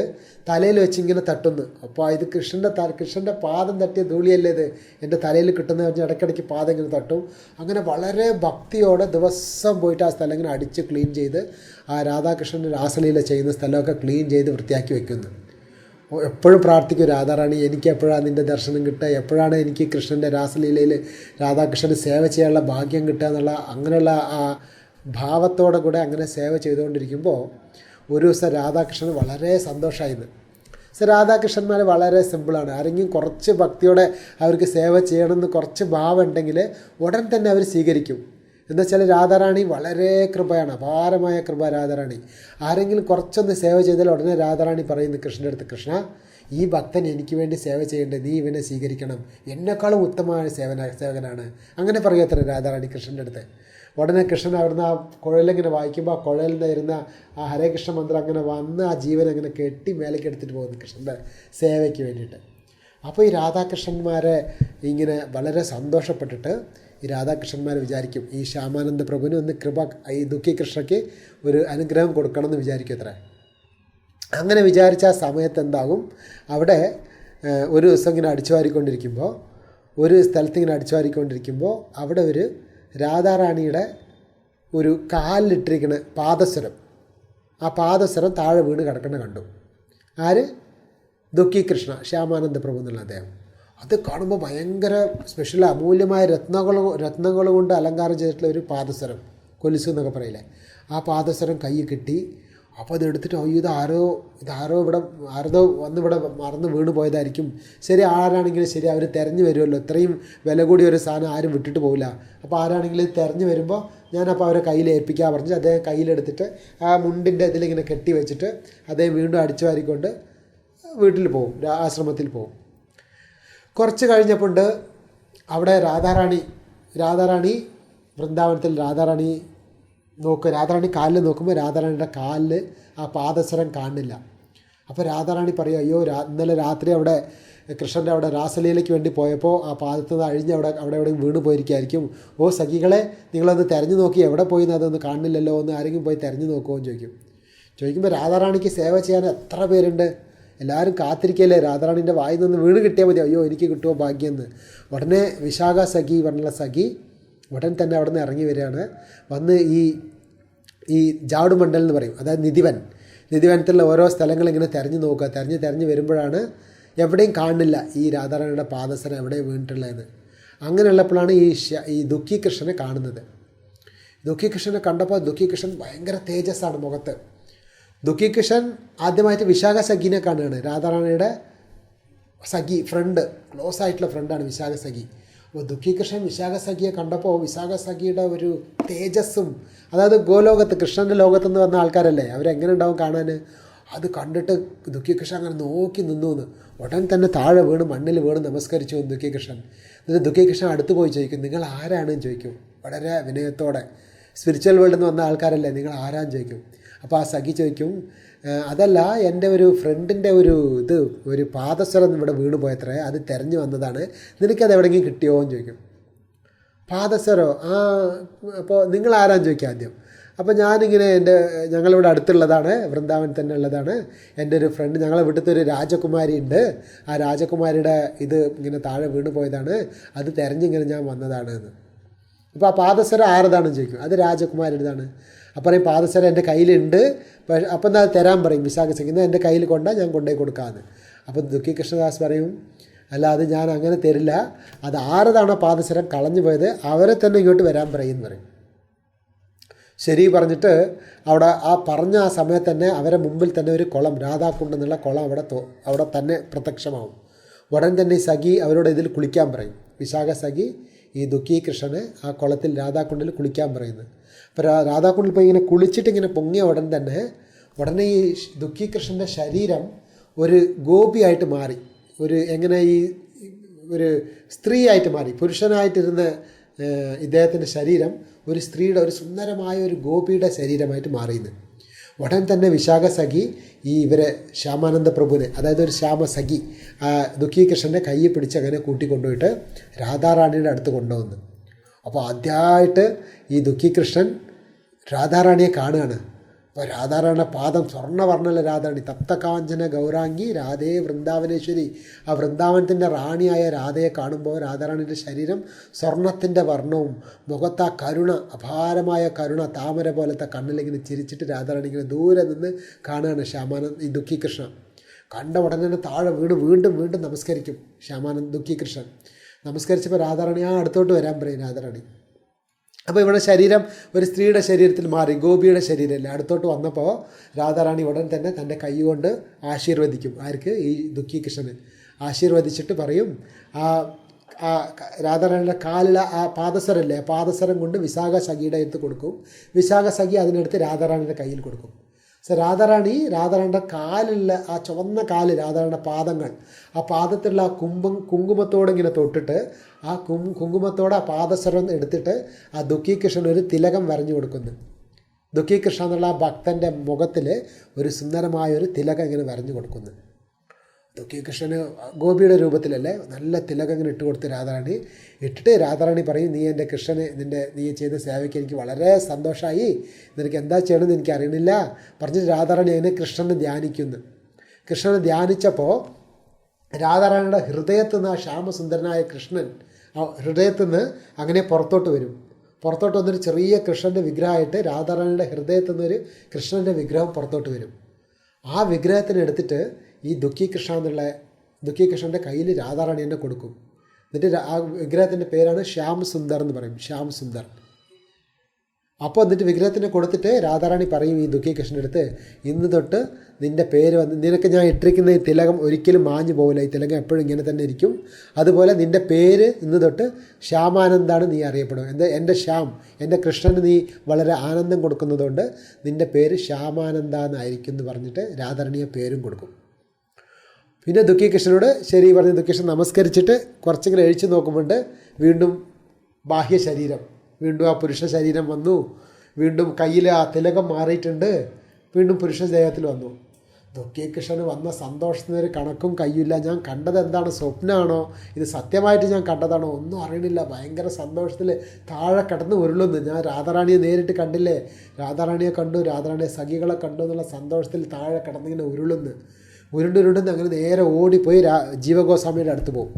തലയിൽ വെച്ച് ഇങ്ങനെ തട്ടുന്നു. അപ്പോൾ ഇത് കൃഷ്ണൻ്റെ പാദം തട്ടിയ ധൂളിയല്ലേ ഇത് എൻ്റെ തലയിൽ കിട്ടുന്ന പറഞ്ഞാൽ ഇടയ്ക്കിടയ്ക്ക് പാദം ഇങ്ങനെ തട്ടും. അങ്ങനെ വളരെ ഭക്തിയോടെ ദിവസം പോയിട്ട് ആ സ്ഥലം ഇങ്ങനെ അടിച്ച് ക്ലീൻ ചെയ്ത് ആ രാധാകൃഷ്ണൻ്റെ രാസലീല ചെയ്യുന്ന സ്ഥലമൊക്കെ ക്ലീൻ ചെയ്ത് വൃത്തിയാക്കി വെക്കുന്നു. എപ്പോഴും പ്രാർത്ഥിക്കും, രാധാറാണി എനിക്ക് എപ്പോഴാണ് നിൻ്റെ ദർശനം കിട്ടുക, എപ്പോഴാണ് എനിക്ക് കൃഷ്ണൻ്റെ രാസലീലയിൽ രാധാകൃഷ്ണന് സേവ ചെയ്യാനുള്ള ഭാഗ്യം കിട്ടുക എന്നുള്ള അങ്ങനെയുള്ള ആ ഭാവത്തോടെ കൂടെ അങ്ങനെ സേവ ചെയ്തുകൊണ്ടിരിക്കുമ്പോൾ ഒരു ദിവസം രാധാകൃഷ്ണൻ വളരെ സന്തോഷമായിരുന്നു. രാധാകൃഷ്ണന്മാർ വളരെ സിമ്പിളാണ്. ആരെങ്കിലും കുറച്ച് ഭക്തിയോടെ അവർക്ക് സേവ ചെയ്യണമെന്ന് കുറച്ച് ഭാവം ഉണ്ടെങ്കിൽ ഉടൻ തന്നെ അവർ സ്വീകരിക്കും. എന്നുവെച്ചാൽ രാധാറാണി വളരെ കൃപയാണ്, അപാരമായ കൃപ രാധാറാണി. ആരെങ്കിലും കുറച്ചൊന്ന് സേവ ചെയ്താൽ ഉടനെ രാധാറാണി പറയുന്നു കൃഷ്ണൻ്റെ അടുത്ത്, കൃഷ്ണ, ഈ ഭക്തൻ എനിക്ക് വേണ്ടി സേവ ചെയ്യേണ്ടത്, നീ ഇവനെ സ്വീകരിക്കണം, എന്നെക്കാളും ഉത്തമമായ സേവകനാണ്. അങ്ങനെ പറയത്ര രാധാറാണി കൃഷ്ണൻ്റെ അടുത്ത്. ഉടനെ കൃഷ്ണൻ അവിടുന്ന് ആ കുഴലിങ്ങനെ വായിക്കുമ്പോൾ ആ കുഴലിൽ നിന്നിരുന്ന ആ ഹരേ കൃഷ്ണ മന്ത്രം അങ്ങനെ വന്ന് ആ ജീവൻ അങ്ങനെ കെട്ടി മേലേക്ക് എടുത്തിട്ട് പോകുന്നു കൃഷ്ണൻ്റെ സേവയ്ക്ക് വേണ്ടിയിട്ട്. അപ്പോൾ ഈ രാധാകൃഷ്ണന്മാരെ ഇങ്ങനെ വളരെ സന്തോഷപ്പെട്ടിട്ട് ഈ രാധാകൃഷ്ണന്മാർ വിചാരിക്കും ഈ ശ്യാമാനന്ദ പ്രഭുവിന് ഒന്ന് ഈ ദുഃഖി കൃഷ്ണയ്ക്ക് ഒരു അനുഗ്രഹം കൊടുക്കണമെന്ന് വിചാരിക്കും അത്ര. അങ്ങനെ വിചാരിച്ച ആ സമയത്ത് എന്താകും, അവിടെ ഒരു ദിവസം ഇങ്ങനെ അടിച്ചു വാരിക്കൊണ്ടിരിക്കുമ്പോൾ, ഒരു സ്ഥലത്ത് ഇങ്ങനെ അടിച്ചു വാരിക്കൊണ്ടിരിക്കുമ്പോൾ അവിടെ ഒരു രാധാറാണിയുടെ ഒരു കാലിലിട്ടിരിക്കുന്ന പാദസരം, ആ പാദസരം താഴെ വീണ് കിടക്കുന്ന കണ്ടു. ആര്? ദുഃഖി കൃഷ്ണ, ശ്യാമാനന്ദ പ്രഭു എന്നുള്ള അദ്ദേഹം. അത് കാണുമ്പോൾ ഭയങ്കര സ്പെഷ്യൽ അമൂല്യമായ രത്നങ്ങൾ കൊണ്ട് അലങ്കാരം ചെയ്തിട്ടുള്ള ഒരു പാദസരം, കൊലുസ് എന്നൊക്കെ പറയില്ലേ, ആ പാദസരം കൈ കിട്ടി. അപ്പോൾ അതെടുത്തിട്ട് അയ്യോ ഇതാരോ ഇവിടെ മറന്ന് വീണ് പോയതായിരിക്കും. ശരി, ആരാണെങ്കിലും ശരി, അവർ തിരഞ്ഞു വരുമല്ലോ, ഇത്രയും വില കൂടിയ ഒരു സാധനം ആരും വിട്ടിട്ട് പോകില്ല. അപ്പോൾ ആരാണെങ്കിലും തിരഞ്ഞു വരുമ്പോൾ ഞാനപ്പോൾ അവരെ കയ്യിൽ ഏൽപ്പിക്കാൻ പറഞ്ഞ് അദ്ദേഹം കയ്യിലെടുത്തിട്ട് ആ മുണ്ടിൻ്റെ ഇതിലിങ്ങനെ കെട്ടി വെച്ചിട്ട് അദ്ദേഹം വീണ്ടും അടിച്ചു വാരിക്കൊണ്ട് വീട്ടിൽ പോവും, ആശ്രമത്തിൽ പോവും. കുറച്ച് കഴിഞ്ഞപ്പോണ്ട് അവിടെ രാധാറാണി വൃന്ദാവനത്തിൽ രാധാറാണി കാലിൽ നോക്കുമ്പോൾ രാധാറാണിയുടെ കാലിൽ ആ പാദസരം കാണില്ല. അപ്പോൾ രാധാറാണി പറയും, അയ്യോ ഇന്നലെ രാത്രി അവിടെ കൃഷ്ണൻ്റെ അവിടെ രാസലീലയ്ക്ക് വേണ്ടി പോയപ്പോൾ ആ പാദത്തിൽ നിന്ന് അഴിഞ്ഞ് അവിടെ വീണ് പോയിരിക്കുകയായിരിക്കും. ഓ സഖികളെ, നിങ്ങളൊന്ന് തിരഞ്ഞു നോക്കി, എവിടെ പോയി അതൊന്ന് കാണുന്നില്ലല്ലോ, ഒന്ന് ആരെങ്കിലും പോയി തിരഞ്ഞു നോക്കുമോ എന്ന് ചോദിക്കുമ്പോൾ രാധാറാണിക്ക് സേവ ചെയ്യാൻ എത്ര പേരുണ്ട്, എല്ലാവരും കാത്തിരിക്കല്ലേ രാധാറാണിൻ്റെ വായിൽ നിന്ന് വീണ് കിട്ടിയാൽ മതി, അയ്യോ എനിക്ക് കിട്ടുമോ ഭാഗ്യമെന്ന്. ഉടനെ വിശാഖ സഖി പറഞ്ഞുള്ള സഖി ഉടൻ തന്നെ അവിടെ നിന്ന് ഇറങ്ങി വരികയാണ്. വന്ന് ഈ ജാടുമണ്ഡൽ എന്ന് പറയും, അതായത് നിധിവനത്തിലുള്ള ഓരോ സ്ഥലങ്ങൾ ഇങ്ങനെ തിരഞ്ഞു നോക്കുക. തിരഞ്ഞ് വരുമ്പോഴാണ് എവിടെയും കാണുന്നില്ല ഈ രാധാറാണിയുടെ പാദസരം എവിടെയും വീണിട്ടുള്ളതെന്ന്. അങ്ങനെയുള്ളപ്പോഴാണ് ഈ ദുഃഖി കൃഷ്ണനെ കാണുന്നത്. ദുഃഖി കൃഷ്ണനെ കണ്ടപ്പോൾ ദുഃഖി കൃഷ്ണൻ ഭയങ്കര തേജസ്സാണ് മുഖത്ത്. ദുഃഖി കൃഷ്ണൻ ആദ്യമായിട്ട് വിശാഖ സഖിനെ കാണുകയാണ്. രാധാറാണിയുടെ സഖി, ഫ്രണ്ട്, ക്ലോസ് ആയിട്ടുള്ള ഫ്രണ്ടാണ് വിശാഖ സഖി. അപ്പോൾ ദുഃഖി കൃഷ്ണൻ വിശാഖ സഖിയെ കണ്ടപ്പോൾ വിശാഖ സഖിയുടെ ഒരു തേജസ്സും, അതായത് ഗോലോകത്ത് കൃഷ്ണൻ്റെ ലോകത്തുനിന്ന് വന്ന ആൾക്കാരല്ലേ, അവരെങ്ങനെ ഉണ്ടാവും കാണാൻ. അത് കണ്ടിട്ട് ദുഃഖി കൃഷ്ണൻ അങ്ങനെ നോക്കി നിന്നു. ഉടൻ തന്നെ താഴെ വീണ് മണ്ണിൽ വീണ് നമസ്കരിച്ചു ദുഃഖി കൃഷ്ണൻ. എന്നിട്ട് ദുഃഖി കൃഷ്ണൻ അടുത്ത് പോയി ചോദിക്കും, നിങ്ങൾ ആരാണെന്ന് ചോദിക്കും വളരെ വിനയത്തോടെ. സ്പിരിച്വൽ വേൾഡിൽ നിന്ന് വന്ന ആൾക്കാരല്ലേ, നിങ്ങൾ ആരാന്ന് ചോദിക്കും. അപ്പോൾ ആ സഖി ചോദിക്കും, അതല്ല, എൻ്റെ ഒരു ഫ്രണ്ടിൻ്റെ ഒരു പാദസരം ഇവിടെ വീണ് പോയത്രേ, അത് തിരഞ്ഞു വന്നതാണ്, നിനക്കത് എവിടെയെങ്കിലും കിട്ടിയോ എന്ന് ചോദിക്കും. പാദസരോ? അപ്പോൾ നിങ്ങൾ ആരാന്ന് ചോദിക്കുക ആദ്യം. അപ്പോൾ ഞാനിങ്ങനെ ഞങ്ങളിവിടെ അടുത്തുള്ളതാണ്, വൃന്ദാവൻ തന്നെ ഉള്ളതാണ്, എൻ്റെ ഒരു ഫ്രണ്ട്, ഞങ്ങളെ വീട്ടിലത്തെ ഒരു രാജകുമാരി ഉണ്ട്, ആ രാജകുമാരിയുടെ ഇങ്ങനെ താഴെ വീണ് പോയതാണ്, അത് തിരഞ്ഞിങ്ങനെ ഞാൻ വന്നതാണ് എന്ന്. അപ്പോൾ ആ പാദസരം ആരതാണെന്ന് ചോദിക്കും. അത് രാജകുമാരിയുടേതാണ്. അപ്പോൾ പറയും പാദസരം എൻ്റെ കയ്യിലുണ്ട്, പക്ഷേ അപ്പം എന്താ തരാൻ പറയും വിശാഖ സഖി, എന്നാൽ എൻ്റെ കയ്യിൽ ഞാൻ കൊണ്ടുപോയി കൊടുക്കാമെന്ന്. അപ്പോൾ ദുഃഖി കൃഷ്ണദാസ് പറയും, അല്ല അത് ഞാൻ അങ്ങനെ തരില്ല, അത് ആരതാണോ പാദസരം കളഞ്ഞു പോയത് അവരെ തന്നെ ഇങ്ങോട്ട് വരാൻ പറയും പറയും. ശരി പറഞ്ഞിട്ട് അവിടെ പറഞ്ഞ ആ സമയത്ത് തന്നെ അവരെ മുമ്പിൽ തന്നെ ഒരു കുളം, രാധാകുണ്ട് എന്നുള്ള കുളം അവിടെ തന്നെ പ്രത്യക്ഷമാവും. ഉടൻ തന്നെ ഈ സഖി അവരോട് ഇതിൽ കുളിക്കാൻ പറയും. വിശാഖ സഖി ഈ ദുഃഖി കൃഷ്ണന് ആ കുളത്തിൽ രാധാകുണ്ടിൽ കുളിക്കാൻ പറയുന്നത്. അപ്പോൾ രാധാകുണ്ടിൽ പോയി ഇങ്ങനെ കുളിച്ചിട്ട് ഇങ്ങനെ പൊങ്ങിയ ഉടനെ ഈ ദുഃഖി കൃഷ്ണൻ്റെ ശരീരം ഒരു ഗോപിയായിട്ട് മാറി, ഒരു സ്ത്രീയായിട്ട് മാറി. പുരുഷനായിട്ടിരുന്ന ഇദ്ദേഹത്തിൻ്റെ ശരീരം ഒരു സ്ത്രീയുടെ, ഒരു സുന്ദരമായ ഒരു ഗോപിയുടെ ശരീരമായിട്ട് മാറിയെന്ന്. ഉടൻ തന്നെ വിശാഖ സഖി ഇവരെ ശ്യാമാനന്ദ പ്രഭുവിനെ, അതായത് ഒരു ശ്യാമസഖി, ദുഃഖി കൃഷ്ണൻ്റെ കൈ പിടിച്ച് അങ്ങനെ കൂട്ടിക്കൊണ്ടുപോയിട്ട് രാധാറാണിയുടെ അടുത്ത് കൊണ്ടുവന്നു. അപ്പോൾ ആദ്യമായിട്ട് ഈ ദുഃഖി കൃഷ്ണൻ രാധാറാണിയെ കാണുകയാണ്. അപ്പോൾ രാധാറാണിയുടെ പാദം സ്വർണ്ണവർണ്ണല രാധാറാണി, തപ്തകാഞ്ചന ഗൗരാംഗി രാധേ വൃന്ദാവനേശ്വരി. ആ വൃന്ദാവനത്തിൻ്റെ റാണിയായ രാധയെ കാണുമ്പോൾ രാധാറാണിയുടെ ശരീരം സ്വർണത്തിൻ്റെ വർണ്ണവും, മുഖത്ത് ആ കരുണ, അപാരമായ കരുണ, താമര പോലത്തെ കണ്ണിലിങ്ങനെ ചിരിച്ചിട്ട് രാധാറാണി ഇങ്ങനെ ദൂരെ നിന്ന് കാണുകയാണ് ഈ ദുഃഖി കൃഷ്ണ. കണ്ട ഉടനെ താഴെ വീണ്ടും നമസ്കരിക്കും ദുഃഖി കൃഷ്ണൻ. നമസ്കരിച്ചപ്പോൾ രാധാറാണി അടുത്തോട്ട് വരാൻ പറയും രാധാറാണി. അപ്പോൾ ഇവിടെ ശരീരം ഒരു സ്ത്രീയുടെ ശരീരത്തിൽ മാറി, ഗോപിയുടെ ശരീരമല്ലേ. അടുത്തോട്ട് വന്നപ്പോൾ രാധാറാണി ഉടൻ തന്നെ തൻ്റെ കൈ കൊണ്ട് ആശീർവദിക്കും. ആർക്ക്? ഈ ദുഃഖി കൃഷ്ണന് ആശീർവദിച്ചിട്ട് പറയും, രാധാറാണിയുടെ കാലിൽ ആ പാദസരമല്ലേ, ആ പാദസരം കൊണ്ട് വിശാഖ സഖിയുടെ അടുത്ത് കൊടുക്കും. വിശാഖ സഖി അതിനടുത്ത് രാധാറാണിയുടെ കയ്യിൽ കൊടുക്കും. രാധാറാണിയുടെ കാലിലുള്ള ആ ചുവന്ന കാല്, രാധാറാണിയുടെ പാദങ്ങൾ, ആ പാദത്തിലുള്ള ആ കുങ്കുമത്തോടെ ഇങ്ങനെ തൊട്ടിട്ട് ആ കുങ്കുമത്തോടെ ആ പാദസരം എടുത്തിട്ട് ആ ദുഃഖി കൃഷ്ണൻ ഒരു തിലകം വരഞ്ഞു കൊടുക്കുന്നു. ദുഃഖി കൃഷ്ണ എന്നുള്ള ആ ഭക്തൻ്റെ മുഖത്തിൽ ഒരു സുന്ദരമായ ഒരു തിലകം ഇങ്ങനെ വരഞ്ഞു കൊടുക്കുന്നു. ദുഃഖി കൃഷ്ണന് ഗോപിയുടെ രൂപത്തിലല്ലേ നല്ല തിലകം ഇങ്ങനെ ഇട്ട് കൊടുത്ത് രാധാറാണി ഇട്ടിട്ട് രാധാറാണി പറയും, നീ എൻ്റെ കൃഷ്ണനെ നീ ചെയ്ത സേവയ്ക്ക് എനിക്ക് വളരെ സന്തോഷമായി, നിനക്ക് എന്താ ചെയ്യണമെന്ന് എനിക്ക് അറിയണില്ല പറഞ്ഞിട്ട് രാധാറാണി അതിനെ കൃഷ്ണനെ ധ്യാനിക്കുന്നു. കൃഷ്ണനെ ധ്യാനിച്ചപ്പോൾ രാധാറാണിയുടെ ഹൃദയത്തിൽ നിന്ന് ആ ശ്യാമസുന്ദരനായ കൃഷ്ണൻ ആ ഹൃദയത്തിൽ നിന്ന് അങ്ങനെ പുറത്തോട്ട് വരും. പുറത്തോട്ട് വന്നൊരു ചെറിയ കൃഷ്ണൻ്റെ വിഗ്രഹമായിട്ട് രാധാറാണിയുടെ ഹൃദയത്തിൽ നിന്നൊരു കൃഷ്ണൻ്റെ വിഗ്രഹം പുറത്തോട്ട് വരും. ആ വിഗ്രഹത്തിനെ എടുത്തിട്ട് ഈ ദുഃഖി കൃഷ്ണൻ്റെ കയ്യിൽ രാധാറാണി എന്നെ കൊടുക്കും. എന്നിട്ട് ആ വിഗ്രഹത്തിൻ്റെ പേരാണ് ശ്യാം സുന്ദർ എന്ന് പറയും, ശ്യാം സുന്ദർ. അപ്പോൾ എന്നിട്ട് വിഗ്രഹത്തിന് കൊടുത്തിട്ട് രാധാറാണി പറയും ഈ ദുഃഖി കൃഷ്ണൻ്റെ അടുത്ത്, ഇന്ന് തൊട്ട് നിൻ്റെ പേര് വന്ന് നിനക്ക് ഞാൻ ഇട്ടിരിക്കുന്ന ഈ തിലകം ഒരിക്കലും മാഞ്ഞു പോകില്ല, ഈ തിലകം എപ്പോഴും ഇങ്ങനെ തന്നെ ഇരിക്കും. അതുപോലെ നിൻ്റെ പേര് ഇന്ന് തൊട്ട് ശ്യാമാനന്ദാണ് നീ അറിയപ്പെടും. എൻ്റെ ശ്യാം, എൻ്റെ കൃഷ്ണന് നീ വളരെ ആനന്ദം കൊടുക്കുന്നതുകൊണ്ട് നിൻ്റെ പേര് ശ്യാമാനന്ദ എന്നായിരിക്കും എന്ന് പറഞ്ഞിട്ട് രാധാറാണിയെ പേരും കൊടുക്കും. പിന്നെ ദുഃഖി കൃഷ്ണനോട് ശരി പറഞ്ഞ് ദുഃഖി കൃഷ്ണൻ നമസ്കരിച്ചിട്ട് കുറച്ചെങ്കിലും എഴിച്ചു നോക്കുമ്പോൾ വീണ്ടും ബാഹ്യ ശരീരം, വീണ്ടും ആ പുരുഷ ശരീരം വന്നു. വീണ്ടും കയ്യിൽ ആ തിലകം മാറിയിട്ടുണ്ട്, വീണ്ടും പുരുഷ ദേഹത്തിൽ വന്നു. ദുഃഖി കൃഷ്ണന് വന്ന സന്തോഷത്തിന് ഒരു കണക്കും കയ്യില്ല. ഞാൻ കണ്ടത് എന്താണ്, സ്വപ്നമാണോ ഇത് സത്യമായിട്ട് ഞാൻ കണ്ടതാണോ ഒന്നും അറിയണില്ല. ഭയങ്കര സന്തോഷത്തിൽ താഴെ കിടന്ന് ഉരുളുന്നു. ഞാൻ രാധാറാണിയെ നേരിട്ട് കണ്ടില്ലേ, രാധാറാണിയെ കണ്ടു, രാധാറാണിയെ സഖികളെ കണ്ടു എന്നുള്ള സന്തോഷത്തിൽ താഴെ കിടന്നിങ്ങനെ ഉരുണ്ടുരുണ്ടെന്ന് അങ്ങനെ നേരെ ഓടിപ്പോയി ജീവഗോസ്വാമിയുടെ അടുത്ത് പോകും.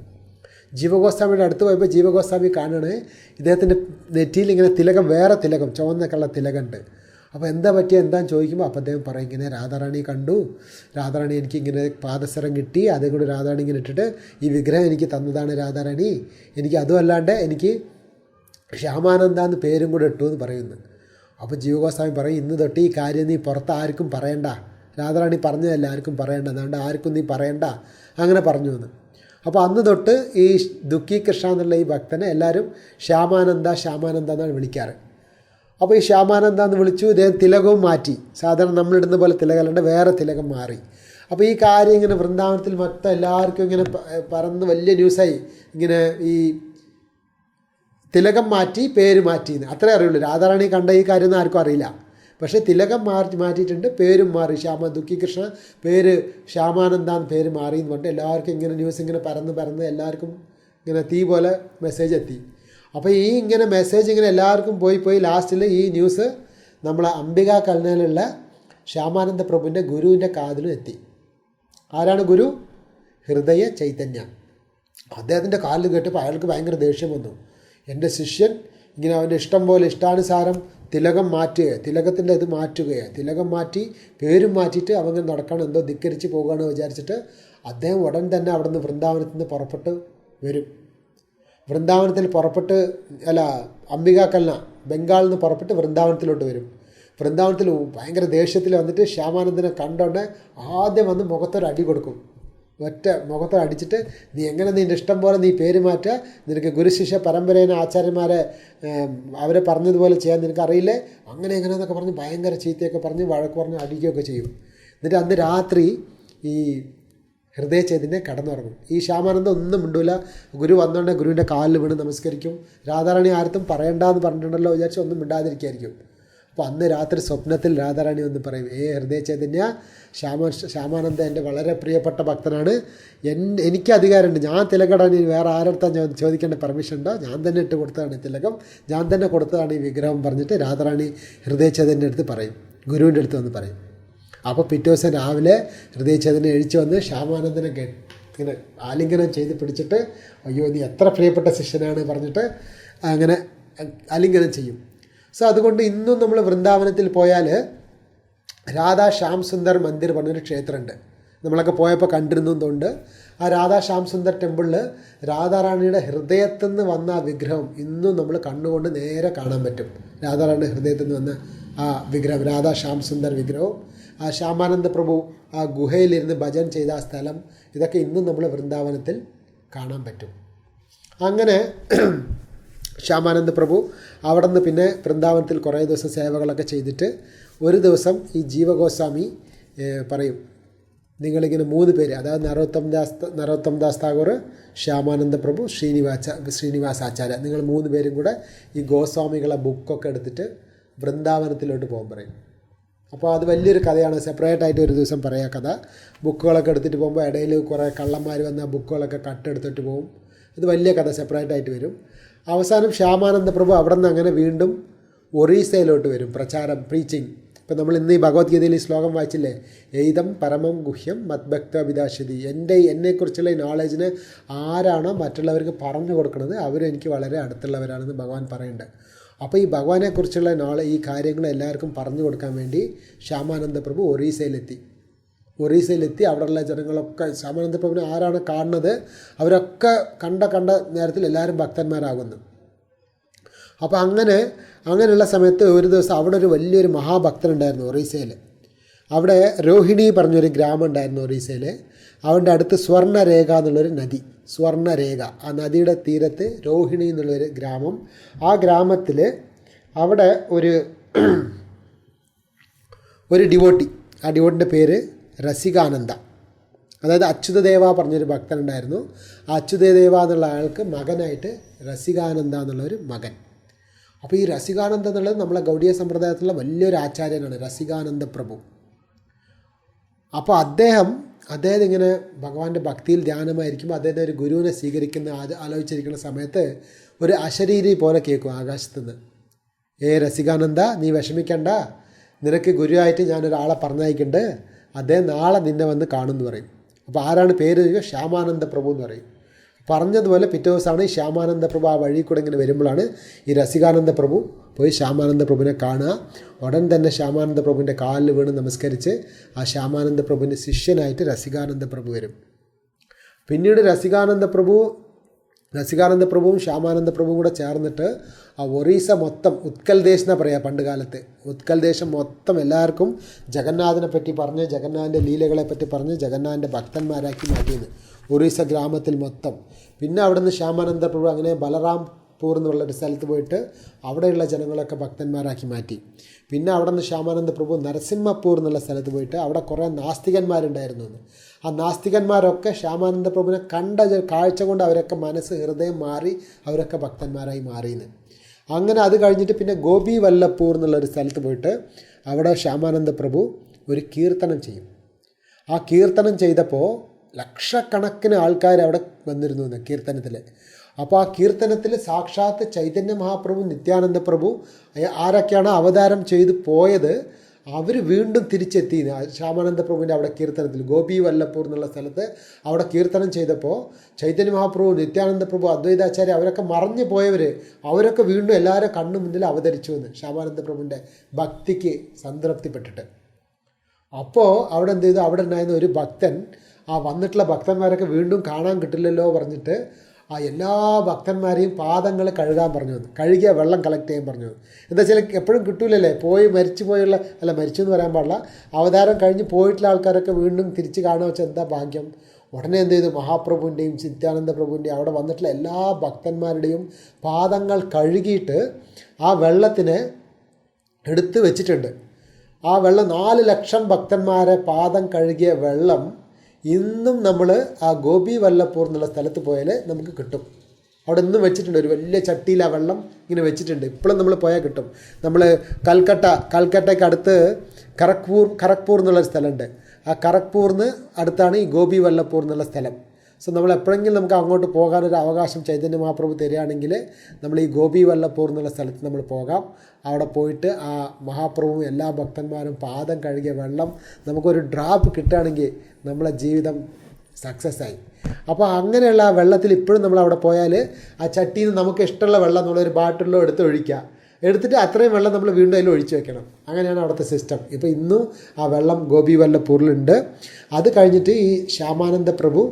ജീവഗോസ്വാമിയുടെ അടുത്ത് പോയപ്പോൾ ജീവഗോസ്വാമി കാണണേ ഇദ്ദേഹത്തിൻ്റെ നെറ്റിയിൽ ഇങ്ങനെ തിലകം, വേറെ തിലകം, ചുവന്ന കളർ തിലകമുണ്ട്. അപ്പോൾ എന്താ എന്താന്ന് ചോദിക്കുമ്പോൾ അപ്പോൾ അദ്ദേഹം പറയും, ഇങ്ങനെ രാധാറാണി കണ്ടു, രാധാറാണി എനിക്കിങ്ങനെ പാദസരം കിട്ടി, അതും കൂടി രാധാറാണി ഇങ്ങനെ ഇട്ടിട്ട് ഈ വിഗ്രഹം എനിക്ക് തന്നതാണ് രാധാറാണി, എനിക്ക് അതുമല്ലാണ്ട് എനിക്ക് ശ്യാമാനന്ദ എന്ന് പേരും കൂടെ ഇട്ടു എന്ന് പറയുന്നു. അപ്പോൾ ജീവഗോസ്വാമി പറയും, ഇന്ന് തൊട്ട് ഈ കാര്യം നീ പുറത്ത് ആർക്കും പറയണ്ട, രാധാറാണി പറഞ്ഞതല്ല ആർക്കും പറയണ്ട, അതുകൊണ്ട് ആർക്കും നീ പറയണ്ട അങ്ങനെ പറഞ്ഞു എന്ന്. അപ്പോൾ അന്ന് തൊട്ട് ഈ ദുഃഖി കൃഷ്ണ എന്നുള്ള ഈ ഭക്തനെ എല്ലാവരും ശ്യാമാനന്ദ എന്നാണ് വിളിക്കാറ്. അപ്പോൾ ഈ ശ്യാമാനന്ദ എന്ന് വിളിച്ചു. ഇദ്ദേഹം തിലകവും മാറ്റി, സാധാരണ നമ്മളിടുന്ന പോലെ തിലകമല്ലാണ്ട് വേറെ തിലകം മാറി. അപ്പോൾ ഈ കാര്യം ഇങ്ങനെ വൃന്ദാവനത്തിൽ മൊത്തം എല്ലാവർക്കും ഇങ്ങനെ പറന്ന് വലിയ ന്യൂസായി. ഇങ്ങനെ ഈ തിലകം മാറ്റി പേര് മാറ്റിയെന്ന് അത്രേ അറിയുള്ളൂ. രാധാറാണി കണ്ട ഈ കാര്യമൊന്നും ആർക്കും അറിയില്ല. പക്ഷേ തിലകം മാറ്റിയിട്ടുണ്ട്, പേരും മാറി. ദുഃഖി കൃഷ്ണ പേര് ശ്യാമാനന്ദ എന്ന് പേര് മാറി എന്ന് പറഞ്ഞിട്ട് എല്ലാവർക്കും ഇങ്ങനെ ന്യൂസ് ഇങ്ങനെ പരന്ന് എല്ലാവർക്കും ഇങ്ങനെ തീ പോലെ മെസ്സേജ് എത്തി. അപ്പോൾ ഈ ഇങ്ങനെ മെസ്സേജ് ഇങ്ങനെ എല്ലാവർക്കും പോയി ലാസ്റ്റിൽ ഈ ന്യൂസ് നമ്മളെ അംബികാ കൽനയിലുള്ള ശ്യാമാനന്ദ പ്രഭുവിൻ്റെ ഗുരുവിൻ്റെ കാതിലും എത്തി. ആരാണ് ഗുരു? ഹൃദയ ചൈതന്യ. അദ്ദേഹത്തിൻ്റെ കാലിൽ കേട്ടപ്പോൾ അയാൾക്ക് ഭയങ്കര ദേഷ്യം വന്നു. എൻ്റെ ശിഷ്യൻ ഇങ്ങനെ അവൻ്റെ ഇഷ്ടം പോലെ ഇഷ്ടാനുസാരം തിലകം തിലകത്തിൻ്റെ ഇത് മാറ്റുകയാണ്, തിലകം മാറ്റി പേരും മാറ്റിയിട്ട് അവങ്ങനെ നടക്കണം, എന്തോ ധിക്കരിച്ച് പോകുകയാണ് വിചാരിച്ചിട്ട് അദ്ദേഹം ഉടൻ തന്നെ അവിടെ നിന്ന് വൃന്ദാവനത്തിൽ നിന്ന് പുറപ്പെട്ട് വരും. വൃന്ദാവനത്തിൽ അംബികാ കൽന ബംഗാളിൽ നിന്ന് പുറപ്പെട്ട് വൃന്ദാവനത്തിലോട്ട് വരും. വൃന്ദാവനത്തിൽ ഭയങ്കര ദേഷ്യത്തിൽ വന്നിട്ട് ശ്യാമാനന്ദനെ കണ്ടോണ്ട് ആദ്യം വന്ന് മുഖത്തൊരടി കൊടുക്കും. മുഖത്ത് അടിച്ചിട്ട്, നീ എങ്ങനെ നിൻ്റെ ഇഷ്ടം പോലെ നീ പേര് മാറ്റുക, നിനക്ക് ഗുരുശിഷ്യ പരമ്പരേനെ ആചാര്യന്മാരെ അവരെ പറഞ്ഞതുപോലെ ചെയ്യാൻ നിനക്കറിയില്ലേ, അങ്ങനെ എങ്ങനെയെന്നൊക്കെ പറഞ്ഞ് ഭയങ്കര ചീത്തയൊക്കെ പറഞ്ഞ് വഴക്ക് പറഞ്ഞ് അടിക്കുകയൊക്കെ ചെയ്യും. എന്നിട്ട് അന്ന് രാത്രി ഈ ഹൃദയ ചൈതന്യം കടന്നുറങ്ങും. ഈ ശ്യാമാനന്ദം ഒന്നും മിണ്ടൂല. ഗുരു വന്നോണ്ട് ഗുരുവിൻ്റെ കാലിൽ വീണ് നമസ്കരിക്കും. രാധാറാണി ആർക്കും പറയണ്ടെന്ന് പറഞ്ഞിട്ടുണ്ടല്ലോ വിചാരിച്ച് ഒന്നും മിണ്ടാതിരിക്കുകയായിരിക്കും. അപ്പോൾ അന്ന് രാത്രി സ്വപ്നത്തിൽ രാധാറാണി വന്ന് പറയും, ഹൃദയ ചൈതന്യ, ശ്യാമാനന്ദ എൻ്റെ വളരെ പ്രിയപ്പെട്ട ഭക്തനാണ്, എനിക്ക് അധികാരമുണ്ട്, ഞാൻ തിലകടാൻ വേറെ ആരടുത്താൻ ചോദിക്കേണ്ട പെർമിഷൻ ഉണ്ടോ, ഞാൻ തന്നെ ഇട്ട് കൊടുത്തതാണ് ഈ തിലകം, ഞാൻ തന്നെ കൊടുത്തതാണ് ഈ വിഗ്രഹം പറഞ്ഞിട്ട് രാധാറാണി ഹൃദയ ചൈതന്യൻ്റെ അടുത്ത് പറയും, ഗുരുവിൻ്റെ അടുത്ത് വന്ന് പറയും. അപ്പോൾ പിറ്റേ ദിവസം രാവിലെ ഹൃദയ ചൈതന്യം എഴിച്ച് വന്ന് ശ്യാമാനന്ദനെ ഇങ്ങനെ ആലിംഗനം ചെയ്ത് പിടിച്ചിട്ട്, അയ്യോ നീ എത്ര പ്രിയപ്പെട്ട ശിഷ്യനാണ് പറഞ്ഞിട്ട് അങ്ങനെ ആലിംഗനം ചെയ്യും. സോ അതുകൊണ്ട് ഇന്നും നമ്മൾ വൃന്ദാവനത്തിൽ പോയാൽ രാധാ ശ്യാം സുന്ദർ മന്ദിർ പറഞ്ഞൊരു ക്ഷേത്രമുണ്ട്. നമ്മളൊക്കെ പോയപ്പോൾ കണ്ടിരുന്നതുകൊണ്ട് ആ രാധാ ശ്യാം സുന്ദർ ടെമ്പിളിൽ രാധാറാണിയുടെ ഹൃദയത്തിൽ നിന്ന് വന്ന ആ വിഗ്രഹം ഇന്നും നമ്മൾ കണ്ണുകൊണ്ട് നേരെ കാണാൻ പറ്റും. രാധാറാണിയുടെ ഹൃദയത്തിൽ നിന്ന് വന്ന ആ വിഗ്രഹം, രാധാ ശ്യാം സുന്ദർ വിഗ്രഹവും ആ ശ്യാമാനന്ദ പ്രഭു ആ ഗുഹയിലിരുന്ന് ഭജൻ ചെയ്ത ആ സ്ഥലം, ഇതൊക്കെ ഇന്നും നമ്മൾ വൃന്ദാവനത്തിൽ കാണാൻ പറ്റും. അങ്ങനെ ശ്യാമാനന്ദ പ്രഭു അവിടെ നിന്ന് പിന്നെ വൃന്ദാവനത്തിൽ കുറേ ദിവസം സേവകളൊക്കെ ചെയ്തിട്ട് ഒരു ദിവസം ഈ ജീവഗോസ്വാമി പറയും, നിങ്ങളിങ്ങനെ 3 പേര്, അതായത് നരോത്തം ദാസ് താഗോർ, ശ്യാമാനന്ദ പ്രഭു, ശ്രീനിവാസാചാര്യ, നിങ്ങൾ 3 പേരും കൂടെ ഈ ഗോസ്വാമികളെ ബുക്കൊക്കെ എടുത്തിട്ട് വൃന്ദാവനത്തിലോട്ട് പോകാൻ പറയും. അപ്പോൾ അത് വലിയൊരു കഥയാണ്, സെപ്പറേറ്റായിട്ട് ഒരു ദിവസം പറയാം കഥ. ബുക്കുകളൊക്കെ എടുത്തിട്ട് പോകുമ്പോൾ ഇടയിൽ കുറേ കള്ളന്മാർ വന്ന ബുക്കുകളൊക്കെ കട്ടെടുത്തിട്ട് പോകും. ഇത് വലിയ കഥ സെപ്പറേറ്റായിട്ട് വരും. അവസാനം ശ്യാമാനന്ദ പ്രഭു അവിടെ നിന്ന് അങ്ങനെ വീണ്ടും ഒറീസയിലോട്ട് വരും, പ്രചാരം, പ്രീച്ചിങ്. ഇപ്പം നമ്മൾ ഇന്ന് ഈ ഭഗവത്ഗീതയിൽ ഈ ശ്ലോകം വായിച്ചില്ലേ, എയ്തം പരമം ഗുഹ്യം മദ്ഭക്ത വിദാശതി. എന്നെക്കുറിച്ചുള്ള ഈ നോളജിന് ആരാണോ മറ്റുള്ളവർക്ക് പറഞ്ഞു കൊടുക്കുന്നത് അവരെനിക്ക് വളരെ അടുത്തുള്ളവരാണെന്ന് ഭഗവാൻ പറയുന്നുണ്ട്. അപ്പോൾ ഈ ഭഗവാനെക്കുറിച്ചുള്ള ഈ കാര്യങ്ങൾ എല്ലാവർക്കും പറഞ്ഞു കൊടുക്കാൻ വേണ്ടി ശ്യാമാനന്ദ പ്രഭു ഒറീസയിലെത്തി അവിടെയുള്ള ജനങ്ങളൊക്കെ ശ്യാമാനന്ദ പ്രഭുവിനെ ആരാണ് കാണുന്നത് അവരൊക്കെ കണ്ട നേരത്തിൽ എല്ലാവരും ഭക്തന്മാരാകുന്നു. അപ്പോൾ അങ്ങനെയുള്ള സമയത്ത് ഒരു ദിവസം അവിടെ ഒരു വലിയൊരു മഹാഭക്തനുണ്ടായിരുന്നു ഒറീസയിൽ. അവിടെ രോഹിണി പറഞ്ഞൊരു ഗ്രാമം ഉണ്ടായിരുന്നു ഒറീസയിൽ. അവൻ്റെ അടുത്ത് സ്വർണ്ണരേഖ എന്നുള്ളൊരു നദി, സ്വർണ്ണരേഖ, ആ നദിയുടെ തീരത്ത് രോഹിണി എന്നുള്ളൊരു ഗ്രാമം. ആ ഗ്രാമത്തിൽ അവിടെ ഒരു ഡിവോട്ടി, ആ ഡിവോട്ടിൻ്റെ പേര് രസികാനന്ദ. അതായത് അച്യുതദേവ പറഞ്ഞൊരു ഭക്തനുണ്ടായിരുന്നു. ആ അച്യുതദേവ എന്നുള്ള ആൾക്ക് മകനായിട്ട് രസികാനന്ദ എന്നുള്ളൊരു മകൻ. അപ്പോൾ ഈ രസികാനന്ദ എന്നുള്ളത് നമ്മളെ ഗൗഡീയ സമ്പ്രദായത്തിലുള്ള വലിയൊരു ആചാര്യനാണ് രസികാനന്ദ പ്രഭു. അപ്പോൾ അദ്ദേഹം ഇങ്ങനെ ഭഗവാന്റെ ഭക്തിയിൽ ധ്യാനമായിരിക്കുമ്പോൾ അദ്ദേഹത്തെ ഒരു ഗുരുവിനെ ആലോചിച്ചിരിക്കുന്ന സമയത്ത് ഒരു അശരീരി പോലെ കേൾക്കും ആകാശത്തുനിന്ന്, രസികാനന്ദ, നീ വിഷമിക്കണ്ട, നിനക്ക് ഗുരുവായിട്ട് ഞാനൊരാളെ പറഞ്ഞയക്കുന്നുണ്ട്, അദ്ദേഹം നാളെ നിന്നെ വന്ന് കാണുമെന്ന് പറയും. അപ്പോൾ ആരാണ് പേര്? ശ്യാമാനന്ദ പ്രഭു എന്ന് പറയും. പറഞ്ഞതുപോലെ പിറ്റേ ദിവസമാണ് ഈ ശ്യാമാനന്ദ പ്രഭു ആ വഴി കൂടെ ഇങ്ങനെ വരുമ്പോഴാണ് ഈ രസികാനന്ദ പ്രഭു പോയി ശ്യാമാനന്ദ പ്രഭുവിനെ കാണുക. ഉടൻ തന്നെ ശ്യാമാനന്ദ പ്രഭുവിൻ്റെ കാലിൽ വീണ് നമസ്കരിച്ച് ആ ശ്യാമാനന്ദ പ്രഭുവിൻ്റെ ശിഷ്യനായിട്ട് രസികാനന്ദ പ്രഭു വരും. പിന്നീട് രസികാനന്ദ പ്രഭുവും ശ്യാമാനന്ദ പ്രഭുവും കൂടെ ചേർന്നിട്ട് ആ ഒറീസ മൊത്തം, ഉത്കൽ ദേശം എന്നാണ് പറയുക പണ്ട് കാലത്ത്, ഉത്കൽ ദേശം മൊത്തം എല്ലാവർക്കും ജഗന്നാഥനെ പറ്റി പറഞ്ഞ്, ജഗന്നാഥൻ്റെ ലീലകളെ പറ്റി പറഞ്ഞ് ജഗന്നാഥൻ്റെ ഭക്തന്മാരാക്കി മാറ്റിയെന്ന് ഒറീസ ഗ്രാമത്തിൽ മൊത്തം. പിന്നെ അവിടെ നിന്ന് ശ്യാമാനന്ദ പ്രഭു അങ്ങനെ ബലറാംപൂർ എന്നുള്ളൊരു സ്ഥലത്ത് പോയിട്ട് അവിടെയുള്ള ജനങ്ങളൊക്കെ ഭക്തന്മാരാക്കി മാറ്റി. പിന്നെ അവിടെ നിന്ന് ശ്യാമാനന്ദ പ്രഭു നരസിംഹപൂർ എന്നുള്ള സ്ഥലത്ത് പോയിട്ട് അവിടെ കുറേ നാസ്തികന്മാരുണ്ടായിരുന്നു. ആ നാസ്തികന്മാരൊക്കെ ശ്യാമാനന്ദ പ്രഭുവിനെ കണ്ട കാഴ്ച കൊണ്ട് അവരൊക്കെ ഹൃദയം മാറി, അവരൊക്കെ ഭക്തന്മാരായി മാറിയെന്ന്. അങ്ങനെ അത് കഴിഞ്ഞിട്ട് പിന്നെ ഗോപി വല്ലപ്പൂർ എന്നുള്ളൊരു സ്ഥലത്ത് പോയിട്ട് അവിടെ ശ്യാമാനന്ദ പ്രഭു ഒരു കീർത്തനം ചെയ്യും. ആ കീർത്തനം ചെയ്തപ്പോൾ ലക്ഷക്കണക്കിന് ആൾക്കാർ അവിടെ വന്നിരുന്നു കീർത്തനത്തിൽ. അപ്പോൾ ആ കീർത്തനത്തിൽ സാക്ഷാത്ത് ചൈതന്യ മഹാപ്രഭു, നിത്യാനന്ദ പ്രഭു ആരൊക്കെയാണ് അവതാരം ചെയ്ത് പോയത് അവർ വീണ്ടും തിരിച്ചെത്തി ശ്യാമാനന്ദ പ്രഭുവിൻ്റെ അവിടെ കീർത്തനത്തിൽ. ഗോപി വല്ലപ്പൂർ എന്നുള്ള സ്ഥലത്ത് അവിടെ കീർത്തനം ചെയ്തപ്പോൾ ചൈതന്യ മഹാപ്രഭു, നിത്യാനന്ദ പ്രഭു, അദ്വൈതാചാര്യ അവരൊക്കെ മറഞ്ഞു പോയവർ അവരൊക്കെ വീണ്ടും എല്ലാവരും കണ്ണു മുന്നിൽ അവതരിച്ചു എന്ന് ശ്യാമാനന്ദ പ്രഭുവിൻ്റെ ഭക്തിക്ക് സംതൃപ്തിപ്പെട്ടിട്ട്. അപ്പോൾ അവിടെ എന്ത് ചെയ്തു, അവിടെ ഉണ്ടായിരുന്ന ഒരു ഭക്തൻ ആ വന്നിട്ടുള്ള ഭക്തന്മാരൊക്കെ വീണ്ടും കാണാൻ കിട്ടില്ലല്ലോ പറഞ്ഞിട്ട് ആ എല്ലാ ഭക്തന്മാരെയും പാദങ്ങൾ കഴുകാൻ പറഞ്ഞു, കഴുകിയ വെള്ളം കളക്ട് ചെയ്യാൻ പറഞ്ഞു. എന്താ വെച്ചാൽ എപ്പോഴും കിട്ടൂലല്ലേ, മരിച്ചു എന്ന് പറയാൻ പാടില്ല, അവതാരം കഴിഞ്ഞ് പോയിട്ടുള്ള ആൾക്കാരൊക്കെ വീണ്ടും തിരിച്ച് കാണുക വെച്ചാൽ എന്താ ഭാഗ്യം. ഉടനെ എന്ത് ചെയ്തു, മഹാപ്രഭുവിൻ്റെയും നിത്യാനന്ദ പ്രഭുവിൻ്റെയും അവിടെ വന്നിട്ടുള്ള എല്ലാ ഭക്തന്മാരുടെയും പാദങ്ങൾ കഴുകിയിട്ട് ആ വെള്ളത്തിനെ എടുത്ത് വെച്ചിട്ടുണ്ട്. ആ വെള്ളം 4 ലക്ഷം ഭക്തന്മാരെ പാദം കഴുകിയ വെള്ളം ഇന്നും നമ്മൾ ആ ഗോപി വല്ലപ്പൂർ എന്നുള്ള സ്ഥലത്ത് പോയാൽ നമുക്ക് കിട്ടും. അവിടെ ഇന്നും വെച്ചിട്ടുണ്ട്, ഒരു വലിയ ചട്ടിയിൽ ആ വെള്ളം ഇങ്ങനെ വെച്ചിട്ടുണ്ട്. ഇപ്പോഴും നമ്മൾ പോയാൽ കിട്ടും. നമ്മൾ കൽക്കട്ടയ്ക്ക് അടുത്ത് ഖരഗ്പൂർ എന്നുള്ളൊരു സ്ഥലമുണ്ട്. ആ ഖരഗ്പൂറിന് അടുത്താണ് ഈ ഗോപി വല്ലപ്പൂർ എന്നുള്ള സ്ഥലം. സോ നമ്മൾ എപ്പോഴെങ്കിലും നമുക്ക് അങ്ങോട്ട് പോകാനൊരു അവകാശം ചൈതന്യ മഹാപ്രഭു തരികയാണെങ്കിൽ നമ്മൾ ഈ ഗോപി വല്ലപ്പൂർ എന്നുള്ള സ്ഥലത്ത് നമ്മൾ പോകാം. അവിടെ പോയിട്ട് ആ മഹാപ്രഭുവും എല്ലാ ഭക്തന്മാരും പാദം കഴുകിയ വെള്ളം നമുക്കൊരു ഡ്രാപ്പ് കിട്ടുകയാണെങ്കിൽ നമ്മളെ ജീവിതം സക്സസ് ആയി. അപ്പോൾ അങ്ങനെയുള്ള ആ വെള്ളത്തിൽ ഇപ്പോഴും നമ്മൾ അവിടെ പോയാൽ ആ ചട്ടിയിൽ നിന്ന് നമുക്ക് ഇഷ്ടമുള്ള വെള്ളം നമ്മളൊരു ബാട്ടിലോ എടുത്തിട്ട് അത്രയും വെള്ളം നമ്മൾ വീണ്ടും അതിൽ ഒഴിച്ചു വെക്കണം. അങ്ങനെയാണ് അവിടുത്തെ സിസ്റ്റം. ഇപ്പോൾ ഇന്നും ആ വെള്ളം ഗോപി വല്ലപ്പൂരിലുണ്ട്. അത് കഴിഞ്ഞിട്ട് ഈ ശ്യാമാനന്ദ പ്രഭു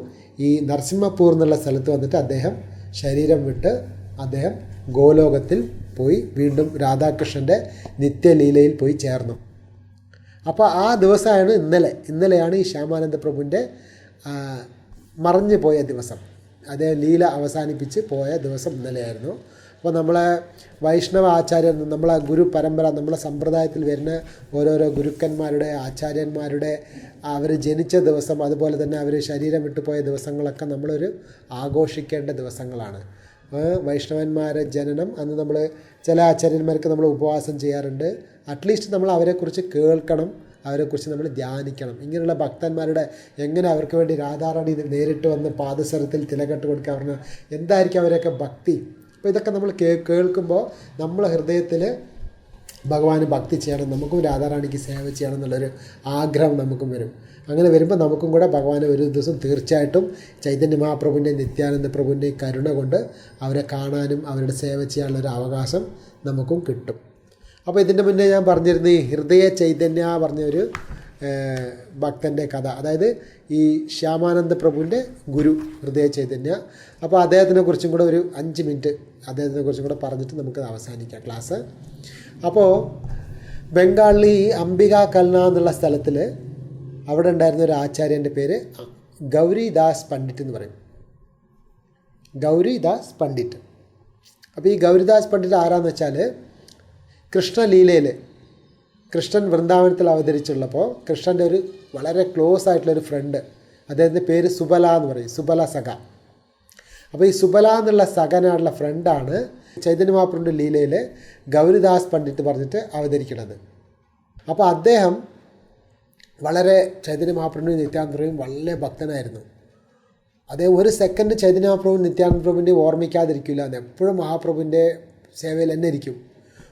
ഈ നരസിംഹപൂർ എന്നുള്ള സ്ഥലത്ത് വന്നിട്ട് അദ്ദേഹം ശരീരം വിട്ട് അദ്ദേഹം ഗോലോകത്തിൽ പോയി വീണ്ടും രാധാകൃഷ്ണൻ്റെ നിത്യലീലയിൽ പോയി ചേർന്നു. അപ്പോൾ ആ ദിവസമാണ് ഇന്നലെയാണ് ഈ ശ്യാമാനന്ദ പ്രഭുവിൻ്റെ മറഞ്ഞു പോയ ദിവസം. അതേ ലീല അവസാനിപ്പിച്ച് പോയ ദിവസം ഇന്നലെയായിരുന്നു. അപ്പോൾ നമ്മളെ വൈഷ്ണവ ആചാര്യൻ, നമ്മളെ ഗുരു പരമ്പര, നമ്മളെ സമ്പ്രദായത്തിൽ വരുന്ന ഓരോരോ ഗുരുക്കന്മാരുടെ, ആചാര്യന്മാരുടെ അവർ ജനിച്ച ദിവസം, അതുപോലെ തന്നെ അവർ ശരീരം വിട്ടുപോയ ദിവസങ്ങളൊക്കെ നമ്മളൊരു ആഘോഷിക്കേണ്ട ദിവസങ്ങളാണ്. വൈഷ്ണവന്മാരെ ജനനം അന്ന് നമ്മൾ ചില ആചാര്യന്മാർക്ക് നമ്മൾ ഉപവാസം ചെയ്യാറുണ്ട്. അറ്റ്ലീസ്റ്റ് നമ്മൾ അവരെക്കുറിച്ച് കേൾക്കണം, അവരെക്കുറിച്ച് നമ്മൾ ധ്യാനിക്കണം. ഇങ്ങനെയുള്ള ഭക്തന്മാരുടെ എങ്ങനെ അവർക്ക് വേണ്ടി രാധാറാണി നേരിട്ട് വന്ന് പാദസരത്തിൽ തിലകെട്ട് കൊടുക്കുക പറഞ്ഞാൽ എന്തായിരിക്കും അവരൊക്കെ ഭക്തി. അപ്പോൾ ഇതൊക്കെ നമ്മൾ കേൾക്കുമ്പോൾ നമ്മളെ ഹൃദയത്തിൽ ഭഗവാന് ഭക്തി ചെയ്യണം, നമുക്കും രാധാറാണിക്ക് സേവ ചെയ്യണം എന്നുള്ളൊരു ആഗ്രഹം നമുക്കും വരും. അങ്ങനെ വരുമ്പോൾ നമുക്കും കൂടെ ഭഗവാനെ ഒരു ദിവസം തീർച്ചയായിട്ടും ചൈതന്യ മഹാപ്രഭുവിൻ്റെ നിത്യാനന്ദ പ്രഭുവിൻ്റെ കരുണ കൊണ്ട് അവരെ കാണാനും അവരുടെ സേവ ചെയ്യാനുള്ളൊരു അവകാശം നമുക്കും കിട്ടും. അപ്പോൾ ഇതിൻ്റെ മുന്നേ ഞാൻ പറഞ്ഞിരുന്നു ഈ ഹൃദയ ചൈതന്യ പറഞ്ഞൊരു ഭക്തൻ്റെ കഥ, അതായത് ഈ ശ്യാമാനന്ദ പ്രഭുവിൻ്റെ ഗുരു ഹൃദയ ചൈതന്യ. അപ്പോൾ അദ്ദേഹത്തിനെ കുറിച്ചും കൂടെ ഒരു 5 മിനിറ്റ് അദ്ദേഹത്തിനെ കുറിച്ചും കൂടെ പറഞ്ഞിട്ട് നമുക്ക് അവസാനിക്കാം ക്ലാസ്. അപ്പോൾ ബംഗാളിൽ ഈ അംബിക കൽന എന്നുള്ള സ്ഥലത്തിൽ അവിടെ ഉണ്ടായിരുന്ന ഒരു ആചാര്യൻ്റെ പേര് ഗൗരിദാസ് പണ്ഡിറ്റ് എന്ന് പറയും. ഗൗരിദാസ് പണ്ഡിറ്റ്. അപ്പോൾ ഈ ഗൗരിദാസ് പണ്ഡിറ്റ് ആരാന്ന് വെച്ചാൽ കൃഷ്ണലീലയിൽ കൃഷ്ണൻ വൃന്ദാവനത്തിൽ അവതരിച്ചുള്ളപ്പോൾ കൃഷ്ണൻ്റെ ഒരു വളരെ ക്ലോസ് ആയിട്ടുള്ളൊരു ഫ്രണ്ട്, അദ്ദേഹത്തിൻ്റെ പേര് സുബല എന്ന് പറയും, സുബല സഖ. അപ്പോൾ ഈ സുബല എന്നുള്ള സഖനായിട്ടുള്ള ഫ്രണ്ടാണ് ചൈതന്യ മഹാപ്രഭുവിൻ്റെ ലീലയിൽ ഗൗരിദാസ് പണ്ഡിറ്റ് പറഞ്ഞിട്ട് അവതരിക്കുന്നത്. അപ്പോൾ അദ്ദേഹം വളരെ ചൈതന്യ മഹാപ്രഭുവിൻ്റെ നിത്യാനന്ദപ്രഭുവും വളരെ ഭക്തനായിരുന്നു. അദ്ദേഹം ഒരു സെക്കൻഡ് ചൈതന്യ മഹാപ്രഭു നിത്യാനന്ദപ്രഭുവിൻ്റെ ഓർമ്മിക്കാതിരിക്കില്ല, എപ്പോഴും മഹാപ്രഭുവിൻ്റെ സേവയിൽ തന്നെ ഇരിക്കും.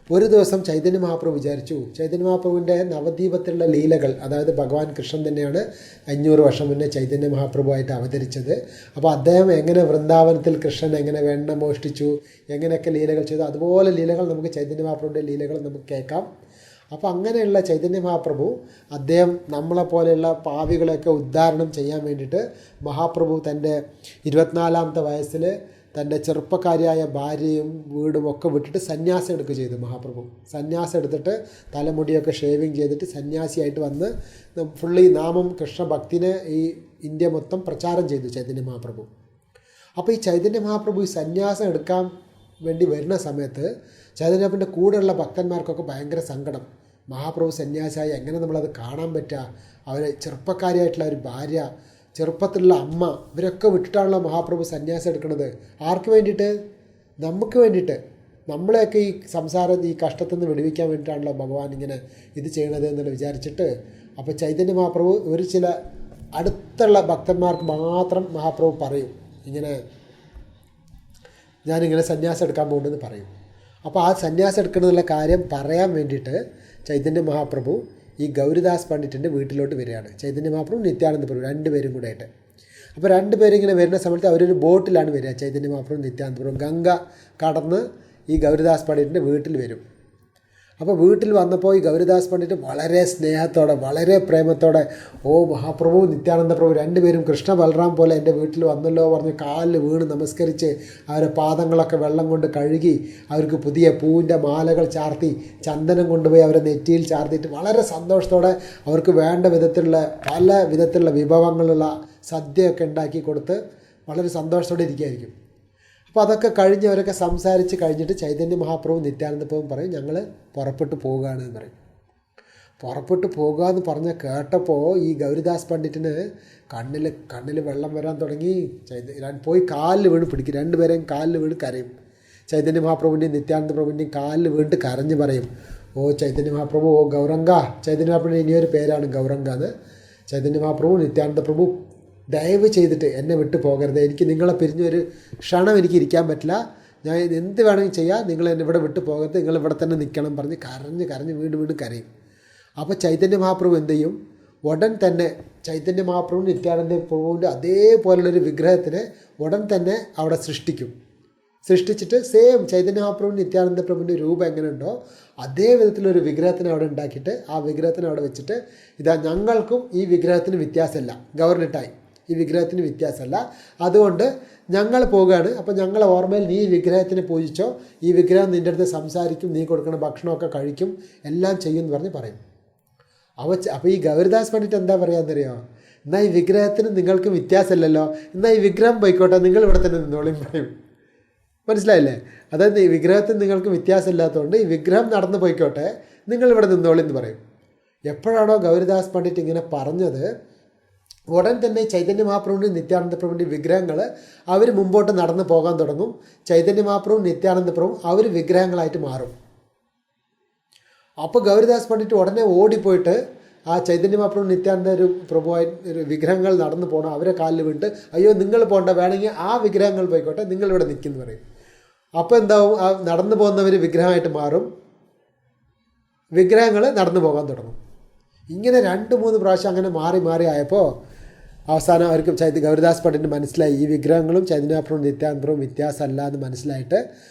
ഒരു ദിവസം ചൈതന്യ മഹാപ്രഭു വിചാരിച്ചു, ചൈതന്യ മഹാപ്രഭുവിൻ്റെ നവദ്വീപത്തിലുള്ള ലീലകൾ, അതായത് ഭഗവാൻ കൃഷ്ണൻ തന്നെയാണ് 500 വർഷം മുന്നേ ചൈതന്യ മഹാപ്രഭുവായിട്ട് അവതരിച്ചത്. അപ്പോൾ അദ്ദേഹം എങ്ങനെ വൃന്ദാവനത്തിൽ കൃഷ്ണൻ എങ്ങനെ വെണ്ണ മോഷ്ടിച്ചു, എങ്ങനെയൊക്കെ ലീലകൾ ചെയ്തു, അതുപോലെ ലീലകൾ നമുക്ക് ചൈതന്യ മഹാപ്രഭുവിൻ്റെ ലീലകൾ നമുക്ക് കേൾക്കാം. അപ്പോൾ അങ്ങനെയുള്ള ചൈതന്യ മഹാപ്രഭു അദ്ദേഹം നമ്മളെപ്പോലെയുള്ള പാവികളെയൊക്കെ ഉദ്ധാരണം ചെയ്യാൻ വേണ്ടിയിട്ട് മഹാപ്രഭു തൻ്റെ 24ാമത്തെ വയസ്സിൽ തൻ്റെ ചെറുപ്പക്കാരിയായ ഭാര്യയും വീടും ഒക്കെ വിട്ടിട്ട് സന്യാസം എടുക്കുക ചെയ്തു മഹാപ്രഭു. സന്യാസം എടുത്തിട്ട് തലമുടിയൊക്കെ ഷേവിങ് ചെയ്തിട്ട് സന്യാസിയായിട്ട് വന്ന് ഫുള്ളി നാമം കൃഷ്ണഭക്തിനെ ഈ ഇന്ത്യ മൊത്തം പ്രചാരം ചെയ്തു ചൈതന്യ മഹാപ്രഭു. അപ്പോൾ ഈ ചൈതന്യ മഹാപ്രഭു ഈ സന്യാസം എടുക്കാൻ വേണ്ടി വരുന്ന സമയത്ത് ചൈതന്യപ്പൻ്റെ കൂടെയുള്ള ഭക്തന്മാർക്കൊക്കെ ഭയങ്കര സങ്കടം. മഹാപ്രഭു സന്യാസിയായി എങ്ങനെ നമ്മളത് കാണാൻ പറ്റുക, അവരെ ചെറുപ്പക്കാരിയായിട്ടുള്ള ഒരു ഭാര്യ, ചെറുപ്പത്തിലുള്ള അമ്മ, ഇവരൊക്കെ വിട്ടിട്ടാണല്ലോ മഹാപ്രഭു സന്യാസം എടുക്കുന്നത്. ആർക്ക് വേണ്ടിയിട്ട്? നമുക്ക് വേണ്ടിയിട്ട്. നമ്മളെയൊക്കെ ഈ സംസാരം ഈ കഷ്ടത്തിൽ നിന്ന് വിടുവിക്കാൻ വേണ്ടിയിട്ടാണല്ലോ ഭഗവാൻ ഇങ്ങനെ ഇത് ചെയ്യണത് എന്നുള്ള വിചാരിച്ചിട്ട് അപ്പോൾ ചൈതന്യ മഹാപ്രഭു ഒരു ചില അടുത്തുള്ള ഭക്തന്മാർക്ക് മാത്രം മഹാപ്രഭു പറയും, ഇങ്ങനെ ഞാനിങ്ങനെ സന്യാസം എടുക്കാൻ പോകുന്നുണ്ടെന്ന് പറയും. അപ്പോൾ ആ സന്യാസം എടുക്കണമെന്നുള്ള കാര്യം പറയാൻ വേണ്ടിയിട്ട് ചൈതന്യ മഹാപ്രഭു ഈ ഗൗരിദാസ് പണ്ഡിറ്റിൻ്റെ വീട്ടിലോട്ട് വരികയാണ്. ചൈതന്യ മഹാപ്രഭു നിത്യാനന്ദ പ്രഭു രണ്ടുപേരും കൂടെ ആയിട്ട്. അപ്പോൾ രണ്ടുപേരും ഇങ്ങനെ വരുന്ന സമയത്ത് അവരൊരു ബോട്ടിലാണ് വരിക. ചൈതന്യ മഹാപ്രഭു നിത്യാനന്ദ പ്രഭു ഗംഗ കടന്ന് ഈ ഗൗരിദാസ് പണ്ഡിറ്റിൻ്റെ വീട്ടിൽ വരും. അപ്പോൾ വീട്ടിൽ വന്നപ്പോൾ ഈ ഗൗരിദാസ് പണ്ഡിറ്റ് വളരെ സ്നേഹത്തോടെ വളരെ പ്രേമത്തോടെ, ഓ മഹാപ്രഭു നിത്യാനന്ദ പ്രഭു രണ്ടുപേരും കൃഷ്ണ ബലറാം പോലെ എൻ്റെ വീട്ടിൽ വന്നല്ലോ പറഞ്ഞ് കാലിൽ വീണ് നമസ്കരിച്ച് അവരെ പാദങ്ങളൊക്കെ വെള്ളം കൊണ്ട് കഴുകി അവർക്ക് പുതിയ പൂവിൻ്റെ മാലകൾ ചാർത്തി ചന്ദനം കൊണ്ടുപോയി അവരെ നെറ്റിയിൽ ചാർത്തിയിട്ട് വളരെ സന്തോഷത്തോടെ അവർക്ക് വേണ്ട വിധത്തിലുള്ള പല വിധത്തിലുള്ള വിഭവങ്ങളുള്ള സദ്യയൊക്കെ ഉണ്ടാക്കി കൊടുത്ത് വളരെ സന്തോഷത്തോടെ ഇരിക്കുകയായിരിക്കും. അപ്പോൾ അതൊക്കെ കഴിഞ്ഞ് അവരൊക്കെ സംസാരിച്ച് കഴിഞ്ഞിട്ട് ചൈതന്യ മഹാപ്രഭു നിത്യാനന്ദ പ്രഭു പറയും, ഞങ്ങൾ പുറപ്പെട്ടു പോകുകയാണ് എന്ന് പറയും. പുറപ്പെട്ടു പോകുക എന്ന് പറഞ്ഞ കേട്ടപ്പോൾ ഈ ഗൗരിദാസ് പണ്ഡിറ്റിന് കണ്ണിൽ വെള്ളം വരാൻ തുടങ്ങി. പോയി കാലിൽ വീണ് പിടിക്കും, രണ്ടുപേരെയും കാലിൽ വീണ് കരയും. ചൈതന്യ മഹാപ്രഭുവിൻ്റെയും നിത്യാനന്ദ പ്രഭുവിൻ്റെയും കാലിൽ വീണിട്ട് കരഞ്ഞ് പറയും, ഓ ചൈതന്യ മഹാപ്രഭു, ഓ ഗൗരംഗ. ചൈതന്യ മഹാപ്രഭുവിൻ്റെ ഇനിയൊരു പേരാണ് ഗൗരംഗ എന്ന്. ചൈതന്യ മഹാപ്രഭു നിത്യാനന്ദ പ്രഭു ദയവ് ചെയ്തിട്ട് എന്നെ വിട്ടു പോകരുത്, എനിക്ക് നിങ്ങളെ പിരിഞ്ഞൊരു ക്ഷണം എനിക്ക് ഇരിക്കാൻ പറ്റില്ല, ഞാൻ എന്ത് വേണമെങ്കിൽ ചെയ്യാം, നിങ്ങൾ എന്നെ ഇവിടെ വിട്ടു പോകരുത്, നിങ്ങൾ ഇവിടെ തന്നെ നിൽക്കണം പറഞ്ഞ് കരഞ്ഞ് വീണ്ടും കരയും. അപ്പോൾ ചൈതന്യ മഹാപ്രഭു എന്ത് ചെയ്യും, ഉടൻ തന്നെ ചൈതന്യ മഹാപ്രഭു നിത്യാനന്ദ പ്രഭുവിൻ്റെ അതേപോലുള്ളൊരു വിഗ്രഹത്തിനെ ഉടൻ തന്നെ അവിടെ സൃഷ്ടിച്ചിട്ട് സെയിം ചൈതന്യ മഹാപ്രഭു നിത്യാനന്ദ പ്രഭുവിൻ്റെ രൂപം എങ്ങനെയുണ്ടോ അതേ വിധത്തിലൊരു വിഗ്രഹത്തിനെ അവിടെ ഉണ്ടാക്കിയിട്ട് ആ വിഗ്രഹത്തിനെ അവിടെ വെച്ചിട്ട്, ഇതാ ഞങ്ങൾക്കും ഈ വിഗ്രഹത്തിന് വ്യത്യാസമില്ല, ഗവർണറ്റായി ഈ വിഗ്രഹത്തിന് വ്യത്യാസമല്ല, അതുകൊണ്ട് ഞങ്ങൾ പോവുകയാണ്, അപ്പോൾ ഞങ്ങളെ ഓർമ്മയിൽ നീ ഈ വിഗ്രഹത്തിനെ പൂജിച്ചോ, ഈ വിഗ്രഹം നിൻ്റെ അടുത്ത് സംസാരിക്കും, നീ കൊടുക്കുന്ന ഭക്ഷണമൊക്കെ കഴിക്കും, എല്ലാം ചെയ്യുമെന്ന് പറഞ്ഞ് പറയും. അപ്പോൾ ഈ ഗൗരിദാസ് പണ്ഡിറ്റ് എന്താ പറയാമെന്നറിയോ, എന്നാൽ ഈ വിഗ്രഹത്തിന് നിങ്ങൾക്ക് വ്യത്യാസമില്ലല്ലോ, എന്നാൽ ഈ വിഗ്രഹം പോയിക്കോട്ടെ, നിങ്ങൾ ഇവിടെ തന്നെ നിന്നോളിയും പറയും. മനസ്സിലായില്ലേ? അതായത് ഈ വിഗ്രഹത്തിന് നിങ്ങൾക്ക് വ്യത്യാസമില്ലാത്തതുകൊണ്ട് ഈ വിഗ്രഹം നടന്നു പോയിക്കോട്ടെ, നിങ്ങളിവിടെ നിന്നോളി എന്ന് പറയും. എപ്പോഴാണോ ഗൗരിദാസ് പണ്ഡിറ്റ് ഇങ്ങനെ പറഞ്ഞത് ഉടൻ തന്നെ ചൈതന്യ മഹാപ്രഭുവിൻ്റെ നിത്യാനന്ദ പ്രഭുവിൻ്റെ വിഗ്രഹങ്ങൾ അവർ മുമ്പോട്ട് നടന്നു പോകാൻ തുടങ്ങും. ചൈതന്യ മഹാപ്രഭുവും നിത്യാനന്ദ പ്രഭുവും അവർ വിഗ്രഹങ്ങളായിട്ട് മാറും. അപ്പോൾ ഗൗരിദാസ് പണ്ഡിറ്റ് ഉടനെ ഓടിപ്പോയിട്ട് ആ ചൈതന്യ മഹാപ്രഭു നിത്യാനന്ദ ഒരു പ്രഭുവായി ഒരു വിഗ്രഹങ്ങൾ നടന്നു പോകണം, അവരെ കാലിൽ വീണിട്ട് അയ്യോ നിങ്ങൾ പോകണ്ട, വേണമെങ്കിൽ ആ വിഗ്രഹങ്ങൾ പോയിക്കോട്ടെ, നിങ്ങളിവിടെ നിൽക്കുന്നു പറയും. അപ്പോൾ എന്താവും, ആ നടന്നു പോകുന്നവർ വിഗ്രഹമായിട്ട് മാറും, വിഗ്രഹങ്ങൾ നടന്നു പോകാൻ തുടങ്ങും. ഇങ്ങനെ 2-3 പ്രാവശ്യം അങ്ങനെ മാറി മാറി ആയപ്പോൾ അവസാനം അവർക്ക് ഗൗരിദാസ് പണ്ഡിറ്റിന് മനസ്സിലായി ഈ വിഗ്രഹങ്ങളും ചൈതന്യപ്രഭുവും നിത്യാനന്ദപ്രഭുവും വ്യത്യാസമല്ല എന്ന് മനസ്സിലായിട്ട്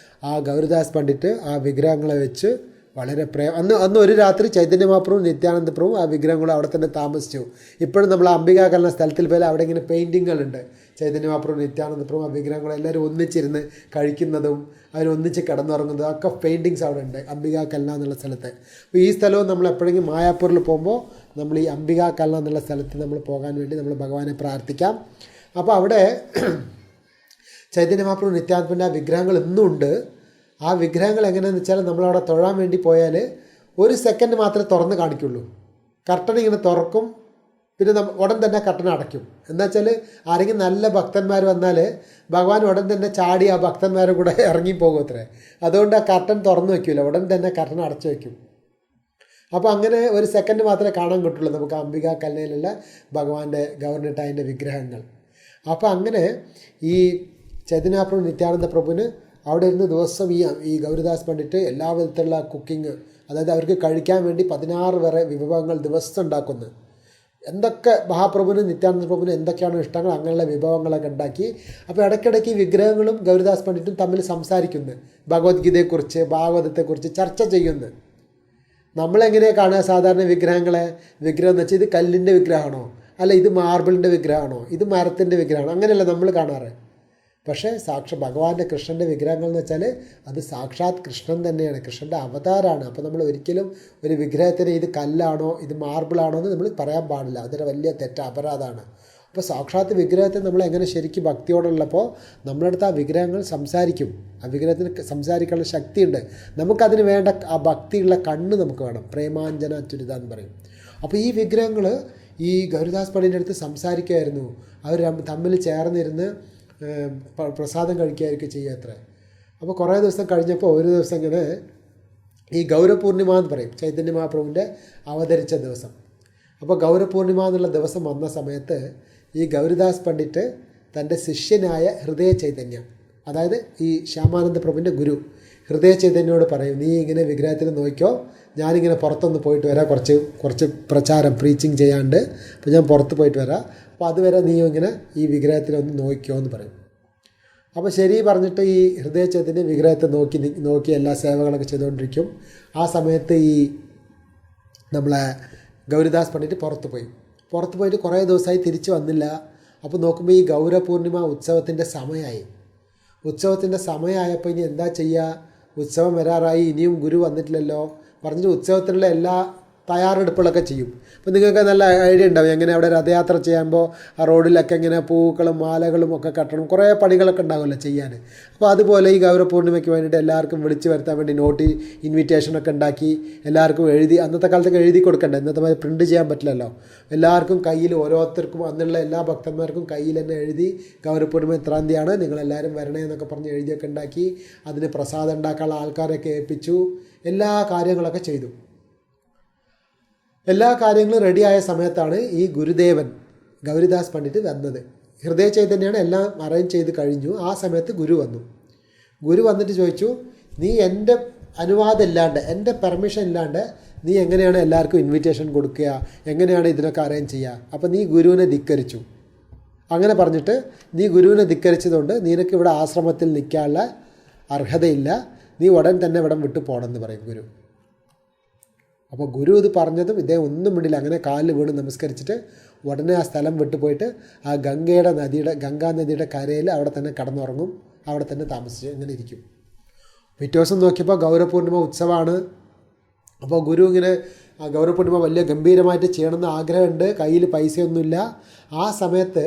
ആ ഗൗരിദാസ് പണ്ഡിറ്റ് ആ വിഗ്രഹങ്ങളെ വെച്ച് വളരെ അന്ന് ഒരു രാത്രി ചൈതന്യ മഹാപ്രഭുവും നിത്യാനന്ദ പ്രഭുവും ആ വിഗ്രഹങ്ങളും അവിടെ തന്നെ താമസിച്ചു. ഇപ്പോഴും നമ്മൾ അംബികാകലന സ്ഥലത്തിൽ പോലെ അവിടെ ഇങ്ങനെ പെയിൻറ്റിങ്ങുകളുണ്ട്. ചൈതന്യ മഹാപ്രഭു നിത്യാനന്ദ പ്രഭു ആ വിഗ്രഹങ്ങളും എല്ലാവരും ഒന്നിച്ചിരുന്ന് കഴിക്കുന്നതും അവരൊന്നിച്ച് കിടന്നുറങ്ങുന്നതും ഒക്കെ പെയിൻറ്റിങ്സ് അവിടെ ഉണ്ട് അംബികാകലന എന്നുള്ള സ്ഥലത്ത്. അപ്പോൾ ഈ സ്ഥലവും നമ്മൾ എപ്പോഴെങ്കിലും മായാപ്പൂരിൽ പോകുമ്പോൾ നമ്മൾ ഈ അംബികാകലന എന്നുള്ള സ്ഥലത്ത് നമ്മൾ പോകാൻ വേണ്ടി നമ്മൾ ഭഗവാനെ പ്രാർത്ഥിക്കാം. അപ്പോൾ അവിടെ ചൈതന്യ മഹാപ്രഭു നിത്യാനന്ദൻ്റെ ആ വിഗ്രഹങ്ങൾ ഇന്നും ഉണ്ട്. ആ വിഗ്രഹങ്ങൾ എങ്ങനെയാണെന്ന് വെച്ചാൽ നമ്മളവിടെ തൊഴാൻ വേണ്ടി പോയാൽ 1 സെക്കൻഡ് മാത്രമേ തുറന്ന് കാണിക്കുള്ളൂ. കർട്ടൻ ഇങ്ങനെ തുറക്കും, പിന്നെ ഉടൻ തന്നെ കർട്ടൻ അടയ്ക്കും. എന്താ വെച്ചാൽ ആരെങ്കിലും നല്ല ഭക്തന്മാർ വന്നാൽ ഭഗവാൻ ഉടൻ തന്നെ ചാടി ആ ഭക്തന്മാരും കൂടെ ഇറങ്ങിപ്പോകും അത്രേ. അതുകൊണ്ട് ആ കർട്ടൻ തുറന്ന് വയ്ക്കില്ല, ഉടൻ തന്നെ കർട്ടൻ അടച്ചു വയ്ക്കും. അപ്പോൾ അങ്ങനെ 1 സെക്കൻഡ് മാത്രമേ കാണാൻ കിട്ടുള്ളൂ നമുക്ക് അംബികാ കൽനയിലുള്ള ഭഗവാന്റെ ഗവർണട്ടായൻ്റെ വിഗ്രഹങ്ങൾ. അപ്പോൾ അങ്ങനെ ഈ ചൈതന്യപ്രഭു നിത്യാനന്ദ പ്രഭുവിന് അവിടെ ഇരുന്ന് ദിവസം ഈ ഗൗരിദാസ് പണ്ഡിറ്റ് എല്ലാ വിധത്തിലുള്ള കുക്കിങ്, അതായത് അവർക്ക് കഴിക്കാൻ വേണ്ടി 16 വരെ വിഭവങ്ങൾ ദിവസം ഉണ്ടാക്കുന്നു. എന്തൊക്കെ മഹാപ്രഭുവിന് നിത്യാനന്ദ പ്രഭുവിന് എന്തൊക്കെയാണ് ഇഷ്ടങ്ങൾ അങ്ങനെയുള്ള വിഭവങ്ങളൊക്കെ ഉണ്ടാക്കി. അപ്പോൾ ഇടയ്ക്കിടയ്ക്ക് വിഗ്രഹങ്ങളും ഗൗരിദാസ് പണ്ഡിറ്റും തമ്മിൽ സംസാരിക്കുന്നു, ഭഗവത്ഗീതയെക്കുറിച്ച് ഭാഗവതത്തെക്കുറിച്ച് ചർച്ച ചെയ്യുന്നു. നമ്മളെങ്ങനെയാണ് കാണുക സാധാരണ വിഗ്രഹങ്ങളെ? വിഗ്രഹം എന്ന് വെച്ചാൽ ഇത് കല്ലിൻ്റെ വിഗ്രഹമാണോ, അല്ല ഇത് മാർബിളിൻ്റെ വിഗ്രഹമാണോ, ഇത് മരത്തിൻ്റെ വിഗ്രഹമാണോ, അങ്ങനെയല്ല നമ്മൾ കാണാറ്. പക്ഷേ ഭഗവാന്റെ കൃഷ്ണൻ്റെ വിഗ്രഹങ്ങൾ എന്ന് വെച്ചാൽ അത് സാക്ഷാത് കൃഷ്ണൻ തന്നെയാണ്, കൃഷ്ണൻ്റെ അവതാരമാണ്. അപ്പോൾ നമ്മൾ ഒരിക്കലും ഒരു വിഗ്രഹത്തിന് ഇത് കല്ലാണോ ഇത് മാർബിളാണോ എന്ന് നമ്മൾ പറയാൻ പാടില്ല, അതൊരു വലിയ അപരാധമാണ്. അപ്പോൾ സാക്ഷാത്ത് വിഗ്രഹത്തെ നമ്മൾ എങ്ങനെ ശരിക്കും ഭക്തിയോടുള്ളപ്പോൾ നമ്മളടുത്ത് ആ വിഗ്രഹങ്ങൾ സംസാരിക്കും. ആ വിഗ്രഹത്തിന് സംസാരിക്കാനുള്ള ശക്തിയുണ്ട്. നമുക്കതിന് വേണ്ട ആ ഭക്തിയുള്ള കണ്ണ് നമുക്ക് വേണം, പ്രേമാഞ്ജന അച്യുത എന്ന് പറയും. അപ്പോൾ ഈ വിഗ്രഹങ്ങൾ ഈ ഗൗരിദാസ് പണ്ഡിറ്റിൻ്റെ അടുത്ത് സംസാരിക്കുമായിരുന്നു. അവർ തമ്മിൽ ചേർന്നിരുന്ന് പ്രസാദം കഴിക്കുകയായിരിക്കും ചെയ്യാത്ര. അപ്പോൾ കുറേ ദിവസം കഴിഞ്ഞപ്പോൾ ഒരു ദിവസം ഇങ്ങനെ ഈ ഗൗരപൂർണിമ എന്ന് പറയും, ചൈതന്യ മഹാപ്രഭുവിൻ്റെ അവതരിച്ച ദിവസം. അപ്പോൾ ഗൗരപൂർണിമ എന്നുള്ള ദിവസം വന്ന സമയത്ത് ഈ ഗൗരിദാസ് പണ്ഡിറ്റ് തൻ്റെ ശിഷ്യനായ ഹൃദയ ചൈതന്യ, അതായത് ഈ ശ്യാമാനന്ദ പ്രഭുവിൻ്റെ ഗുരു ഹൃദയ ചൈതന്യോട് പറയും, നീ ഇങ്ങനെ വിഗ്രഹത്തിൽ നോക്കിയോ, ഞാനിങ്ങനെ പുറത്തൊന്ന് പോയിട്ട് വരാം, കുറച്ച് പ്രചാരം പ്രീച്ചിങ് ചെയ്യാണ്ട്, അപ്പോൾ ഞാൻ പുറത്ത് പോയിട്ട് വരാം, അപ്പോൾ അതുവരെ നീ ഇങ്ങനെ ഈ വിഗ്രഹത്തിലൊന്ന് നോക്കിയോ എന്ന് പറയും. അപ്പോൾ ശരി പറഞ്ഞിട്ട് ഈ ഹൃദയ ചൈതന്യ വിഗ്രഹത്തെ നോക്കി എല്ലാ സേവകളൊക്കെ ചെയ്തുകൊണ്ടിരിക്കും. ആ സമയത്ത് ഈ നമ്മളെ ഗൗരിദാസ് പണ്ഡിറ്റ് പുറത്ത് പോയിട്ട് കുറേ ദിവസമായി തിരിച്ച് വന്നില്ല. അപ്പോൾ നോക്കുമ്പോൾ ഈ ഗൗരപൂർണിമ ഉത്സവത്തിൻ്റെ സമയമായപ്പോൾ ഇനി എന്താ ചെയ്യുക, ഉത്സവം വരാറായി, ഇനിയും ഗുരു വന്നിട്ടില്ലല്ലോ പറഞ്ഞിട്ട് ഉത്സവത്തിനുള്ള എല്ലാ തയ്യാറെടുപ്പുകളൊക്കെ ചെയ്യും. അപ്പോൾ നിങ്ങൾക്ക് നല്ല ഐഡിയ ഉണ്ടാവും എങ്ങനെ അവിടെ രഥയാത്ര ചെയ്യുമ്പോൾ ആ റോഡിലൊക്കെ ഇങ്ങനെ പൂക്കളും മാലകളും ഒക്കെ കെട്ടണം, കുറേ പണികളൊക്കെ ഉണ്ടാകുമല്ലോ ചെയ്യാൻ. അപ്പോൾ അതുപോലെ ഈ ഗൗരപൂർണിമയ്ക്ക് വേണ്ടിയിട്ട് എല്ലാവർക്കും വിളിച്ചു വരുത്താൻ വേണ്ടി ഇൻവിറ്റേഷനൊക്കെ ഉണ്ടാക്കി എല്ലാവർക്കും എഴുതി, അന്നത്തെ കാലത്തൊക്കെ എഴുതി കൊടുക്കണ്ടേ, ഇന്നത്തെ മാതിരി പ്രിൻറ്റ് ചെയ്യാൻ പറ്റില്ലല്ലോ. എല്ലാവർക്കും കയ്യിൽ ഓരോരുത്തർക്കും അന്നുള്ള എല്ലാ ഭക്തന്മാർക്കും കയ്യിൽ തന്നെ എഴുതി ഗൗരപൂർണിമ ഇത്രാം തീയതിയാണ് നിങ്ങളെല്ലാവരും വരണേ എന്നൊക്കെ പറഞ്ഞ് എഴുതിയൊക്കെ ഉണ്ടാക്കി, അതിന് പ്രസാദം ഉണ്ടാക്കാനുള്ള ആൾക്കാരെയൊക്കെ ഏൽപ്പിച്ചു, എല്ലാ കാര്യങ്ങളൊക്കെ ചെയ്തു. എല്ലാ കാര്യങ്ങളും റെഡിയായ സമയത്താണ് ഈ ഗുരുദേവൻ ഗൗരിദാസ് പണ്ഡിറ്റ് വന്നത്. ഹൃദയ ചൈതന്യമാണ് എല്ലാം അറേഞ്ച് ചെയ്ത് കഴിഞ്ഞു. ആ സമയത്ത് ഗുരു വന്നിട്ട് ചോദിച്ചു, നീ എൻ്റെ അനുവാദം ഇല്ലാണ്ട്, എൻ്റെ പെർമിഷൻ ഇല്ലാണ്ട് നീ എങ്ങനെയാണ് എല്ലാവർക്കും ഇൻവിറ്റേഷൻ കൊടുക്കുക, എങ്ങനെയാണ് ഇതിനൊക്കെ അറേഞ്ച് ചെയ്യുക? അപ്പോൾ നീ ഗുരുവിനെ ധിക്കരിച്ചു. അങ്ങനെ പറഞ്ഞിട്ട് നീ ഗുരുവിനെ ധിക്കരിച്ചതുകൊണ്ട് നിനക്ക് ഇവിടെ ആശ്രമത്തിൽ നിൽക്കാനുള്ള അർഹതയില്ല, നീ ഉടൻ തന്നെ ഇവിടെ വിട്ടു പോകണമെന്ന് പറയും ഗുരു. അപ്പോൾ ഗുരു ഇത് പറഞ്ഞതും ഇദ്ദേഹം ഒന്നും മിണ്ടില്ല, അങ്ങനെ കാലിൽ വീണ് നമസ്കരിച്ചിട്ട് ഉടനെ ആ സ്ഥലം വിട്ടു പോയിട്ട് ആ ഗംഗാ നദിയുടെ കരയിൽ അവിടെ തന്നെ കടന്നുറങ്ങും, അവിടെ തന്നെ താമസിച്ച് ഇങ്ങനെ ഇരിക്കും. പിറ്റേ ദിവസം നോക്കിയപ്പോൾ ഗൗരപൂർണിമ ഉത്സവമാണ്. അപ്പോൾ ഗുരു ഇങ്ങനെ ഗൗരപൂർണിമ വലിയ ഗംഭീരമായിട്ട് ചെയ്യണമെന്ന് ആഗ്രഹമുണ്ട്, കയ്യിൽ പൈസയൊന്നുമില്ല. ആ സമയത്ത്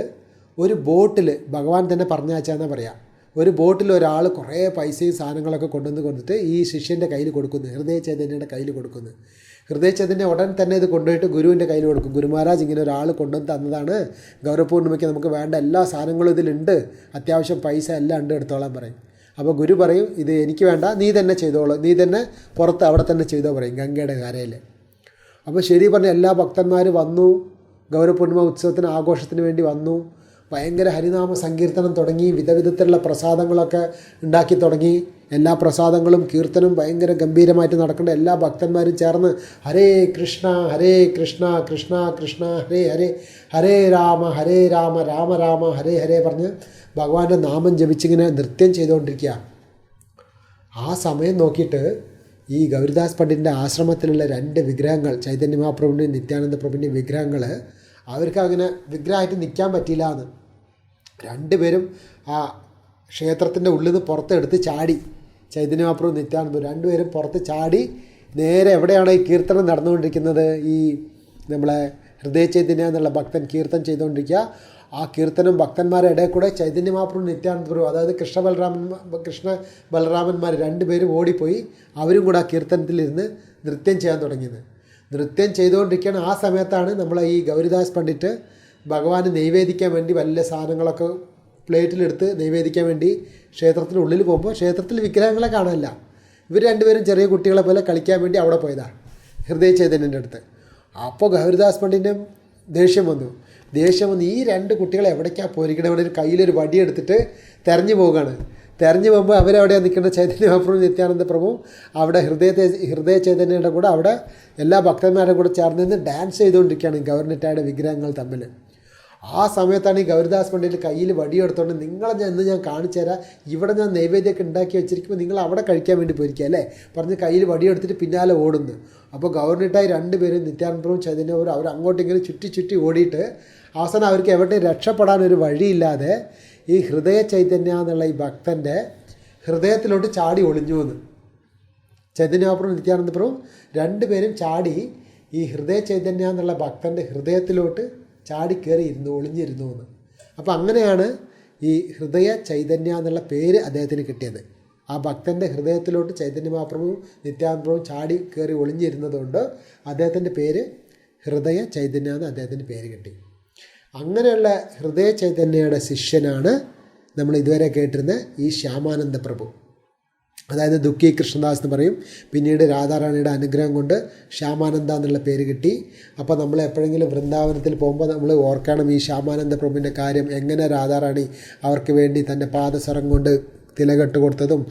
ഒരു ബോട്ടിൽ ഭഗവാൻ തന്നെ പറഞ്ഞയച്ചാന്നാ പറയാം, ഒരു ബോട്ടിൽ ഒരാൾ കുറേ പൈസയും സാധനങ്ങളൊക്കെ കൊണ്ടുവന്ന് കൊടുത്തിട്ട് ഈ ശിഷ്യൻ്റെ കയ്യിൽ കൊടുക്കുന്നു, ഹൃദയ ചൈതന്യയുടെ കയ്യിൽ കൊടുക്കുന്നു. ഹൃദയ ചൈതന്യം ഉടൻ തന്നെ ഇത് കൊണ്ടുപോയിട്ട് ഗുരുവിൻ്റെ കയ്യിൽ കൊടുക്കും. ഗുരു മഹാരാജ് ഇങ്ങനെ ഒരാൾ കൊണ്ടുവന്ന് തന്നതാണ്, ഗൗരവപൂർണ്ണിമയ്ക്ക് നമുക്ക് വേണ്ട എല്ലാ സാധനങ്ങളും ഇതിലുണ്ട്, അത്യാവശ്യം പൈസ എല്ലാം ഉണ്ട്, എടുത്തോളാൻ പറയും. അപ്പോൾ ഗുരു പറയും, ഇത് എനിക്ക് വേണ്ട, നീ തന്നെ ചെയ്തോളൂ, നീ തന്നെ പുറത്ത് അവിടെ തന്നെ ചെയ്തോ പറയും, ഗംഗയുടെ കരയിൽ. അപ്പോൾ ശരി പറഞ്ഞ എല്ലാ ഭക്തന്മാർ വന്നു, ഗൗരവപൂർണ്ണിമ ഉത്സവത്തിന് ആഘോഷത്തിന് വേണ്ടി വന്നു. ഭയങ്കര ഹരിനാമ സങ്കീർത്തനം തുടങ്ങി, വിധവിധത്തിലുള്ള പ്രസാദങ്ങളൊക്കെ ഉണ്ടാക്കി തുടങ്ങി. എല്ലാ പ്രസാദങ്ങളും കീർത്തനും ഭയങ്കര ഗംഭീരമായിട്ട് നടക്കേണ്ട എല്ലാ ഭക്തന്മാരും ചേർന്ന് ഹരേ കൃഷ്ണ കൃഷ്ണ കൃഷ്ണ ഹരേ ഹരേ, ഹരേ രാമ രാമ രാമ ഹരേ ഹരേ പറഞ്ഞ് ഭഗവാന്റെ നാമം ജപിച്ചിങ്ങനെ നൃത്യം ചെയ്തുകൊണ്ടിരിക്കുക. ആ സമയം നോക്കിയിട്ട് ഈ ഗൗരിദാസ് പണ്ഡിറ്റിൻ്റെ ആശ്രമത്തിലുള്ള 2 വിഗ്രഹങ്ങൾ, ചൈതന്യ മഹാപ്രഭുവിൻ്റെയും നിത്യാനന്ദ പ്രഭുവിൻ്റെയും വിഗ്രഹങ്ങൾ, അവർക്ക് അങ്ങനെ വിഗ്രഹമായിട്ട് നിൽക്കാൻ പറ്റിയില്ല എന്ന്. 2 പേരും ആ ക്ഷേത്രത്തിൻ്റെ ഉള്ളിൽ നിന്ന് പുറത്തെടുത്ത് ചാടി. ചൈതന്യ മഹാപ്രഭു നിത്യാനന്ദ 2 പേരും പുറത്ത് ചാടി നേരെ എവിടെയാണ് ഈ കീർത്തനം നടന്നുകൊണ്ടിരിക്കുന്നത്, ഈ നമ്മളെ ഹൃദയ ചൈതന്യ എന്നുള്ള ഭക്തൻ കീർത്തനം ചെയ്തുകൊണ്ടിരിക്കുക. ആ കീർത്തനം ഭക്തന്മാരുടെ ഇടയിൽ കൂടെ ചൈതന്യ മഹാപ്രഭു നിത്യാനന്ദ പ്രഭു, അതായത് കൃഷ്ണ ബലരാമന്മാർ 2 പേരും ഓടിപ്പോയി അവരും കൂടെ ആ കീർത്തനത്തിലിരുന്ന് നൃത്യം ചെയ്യാൻ തുടങ്ങിയത്. നൃത്യം ചെയ്തുകൊണ്ടിരിക്കുകയാണ്. ആ സമയത്താണ് നമ്മളെ ഈ ഗൗരിദാസ് പണ്ഡിറ്റ് ഭഗവാന് നൈവേദിക്കാൻ വേണ്ടി വലിയ സാധനങ്ങളൊക്കെ പ്ലേറ്റിലെടുത്ത് നൈവേദിക്കാൻ വേണ്ടി ക്ഷേത്രത്തിനുള്ളിൽ പോകുമ്പോൾ ക്ഷേത്രത്തിൽ വിഗ്രഹങ്ങളെ കാണാനില്ല. ഇവർ 2 പേരും ചെറിയ കുട്ടികളെ പോലെ കളിക്കാൻ വേണ്ടി അവിടെ പോയതാണ് ഹൃദയ ചൈതന്യൻ്റെ അടുത്ത്. അപ്പോൾ ഗൗരിദാസ് പണ്ഡിറ്റിന് ദേഷ്യം വന്നു. ഈ 2 കുട്ടികളെ എവിടേക്കാണ് പോയിരിക്കണേ, അവിടെ ഒരു കയ്യിലൊരു വടിയെടുത്തിട്ട് തെരഞ്ഞു പോവുകയാണ്. തെരഞ്ഞു പോകുമ്പോൾ അവരെവിടെയാണ് നിൽക്കുന്നത്, ചൈതന്യ മഹാപ്രഭു നിത്യാനന്ദ പ്രഭു അവിടെ ഹൃദയ ചൈതന്യയുടെ കൂടെ അവിടെ എല്ലാ ഭക്തന്മാരുടെ കൂടെ ചേർന്ന് നിന്ന് ഡാൻസ് ചെയ്തുകൊണ്ടിരിക്കുകയാണ് ഗൗർണിറ്റായുടെ വിഗ്രഹങ്ങൾ തമ്മിൽ. ആ സമയത്താണ് ഈ ഗൗരിദാസ് പണ്ഡിറ്റ് കയ്യിൽ വടിയെടുത്തുകൊണ്ട്, ഇന്ന് ഞാൻ കാണിച്ചു തരാം, ഇവിടെ ഞാൻ നൈവേദ്യമൊക്കെ ഉണ്ടാക്കി വെച്ചിരിക്കുമ്പോൾ നിങ്ങൾ അവിടെ കഴിക്കാൻ വേണ്ടി പോയിരിക്കുക അല്ലേ പറഞ്ഞ് കയ്യിൽ വടിയെടുത്തിട്ട് പിന്നാലെ ഓടുന്നു. അപ്പോൾ ഗൗർണിറ്റായി 2 പേരും നിത്യാനന്ദ പ്രഭു ചൈതന്യ പ്രഭു അവർ അങ്ങോട്ടിങ്ങനെ ചുറ്റി ഓടിയിട്ട് അവസാനം അവർക്ക് എവിടെ രക്ഷപ്പെടാനൊരു വഴിയില്ലാതെ ഈ ഹൃദയ ചൈതന്യ എന്നുള്ള ഈ ഭക്തൻ്റെ ഹൃദയത്തിലോട്ട് ചാടി ഒളിഞ്ഞു എന്ന്. ചൈതന്യ മഹാപ്രഭു നിത്യാനന്ദ പ്രഭു 2 പേരും ചാടി ഈ ഹൃദയ ചൈതന്യ എന്നുള്ള ഭക്തൻ്റെ ഹൃദയത്തിലോട്ട് ചാടി കയറി ഒളിഞ്ഞിരുന്നു എന്ന്. അപ്പോൾ അങ്ങനെയാണ് ഈ ഹൃദയ ചൈതന്യ എന്നുള്ള പേര് അദ്ദേഹത്തിന് കിട്ടിയത്. ആ ഭക്തൻ്റെ ഹൃദയത്തിലോട്ട് ചൈതന്യ മഹാപ്രഭു നിത്യാനന്ദ പ്രഭു ചാടി കയറി ഒളിഞ്ഞിരുന്നതുകൊണ്ട് അദ്ദേഹത്തിൻ്റെ പേര് ഹൃദയ ചൈതന്യ എന്ന് അദ്ദേഹത്തിന് പേര് കിട്ടി. അങ്ങനെയുള്ള ഹൃദയ ചൈതന്യയുടെ ശിഷ്യനാണ് നമ്മൾ ഇതുവരെ കേട്ടിരുന്ന ഈ ശ്യാമാനന്ദ പ്രഭു, അതായത് ദുഃഖി കൃഷ്ണദാസ് എന്ന് പറയും. പിന്നീട് രാധാറാണിയുടെ അനുഗ്രഹം കൊണ്ട് ശ്യാമാനന്ദ എന്നുള്ള പേര് കിട്ടി. അപ്പോൾ നമ്മൾ എപ്പോഴെങ്കിലും വൃന്ദാവനത്തിൽ പോകുമ്പോൾ നമ്മൾ ഓർക്കണം ഈ ശ്യാമാനന്ദ പ്രഭുവിൻ്റെ കാര്യം, എങ്ങനെ രാധാറാണി അവർക്ക് വേണ്ടി തൻ്റെ പാദസരം കൊണ്ട് തിലകെട്ട് കൊടുത്തതും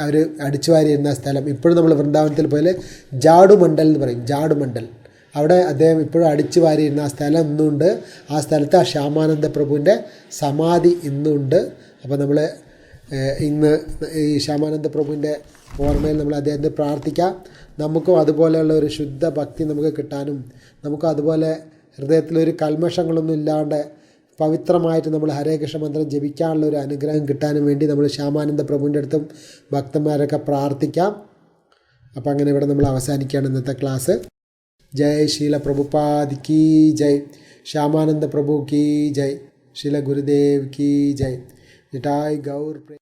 അവർ അടിച്ചു വാരിയിരുന്ന സ്ഥലം. ഇപ്പോഴും നമ്മൾ വൃന്ദാവനത്തിൽ പോലെ ജാഡുമണ്ഡൽ എന്ന് പറയും, ജാഡുമണ്ഡൽ, അവിടെ അദ്ദേഹം ഇപ്പോഴും അടിച്ചു വാരിയിരുന്ന ആ സ്ഥലം ഇന്നുണ്ട്. ആ സ്ഥലത്ത് ആ ശ്യാമാനന്ദ പ്രഭുവിൻ്റെ സമാധി ഇന്നുണ്ട്. അപ്പോൾ നമ്മൾ ഇന്ന് ഈ ശ്യാമാനന്ദ പ്രഭുവിൻ്റെ ഓർമ്മയിൽ നമ്മൾ അദ്ദേഹത്തെ പ്രാർത്ഥിക്കാം. നമുക്കും അതുപോലെയുള്ള ഒരു ശുദ്ധ ഭക്തി നമുക്ക് കിട്ടാനും, നമുക്കും അതുപോലെ ഹൃദയത്തിലൊരു കൽമഷങ്ങളൊന്നും ഇല്ലാണ്ട് പവിത്രമായിട്ട് നമ്മൾ ഹരേ കൃഷ്ണ മന്ത്രം ജപിക്കാനുള്ള ഒരു അനുഗ്രഹം കിട്ടാനും വേണ്ടി നമ്മൾ ശ്യാമാനന്ദ പ്രഭുവിൻ്റെ അടുത്തും ഭക്തന്മാരൊക്കെ പ്രാർത്ഥിക്കാം. അപ്പോൾ അങ്ങനെ ഇവിടെ നമ്മൾ അവസാനിക്കുകയാണ് ഇന്നത്തെ ക്ലാസ്. जय शील प्रभुपाद की जय, श्यामानंद प्रभु की जय, शील गुरुदेव की जय, जटाई गौर।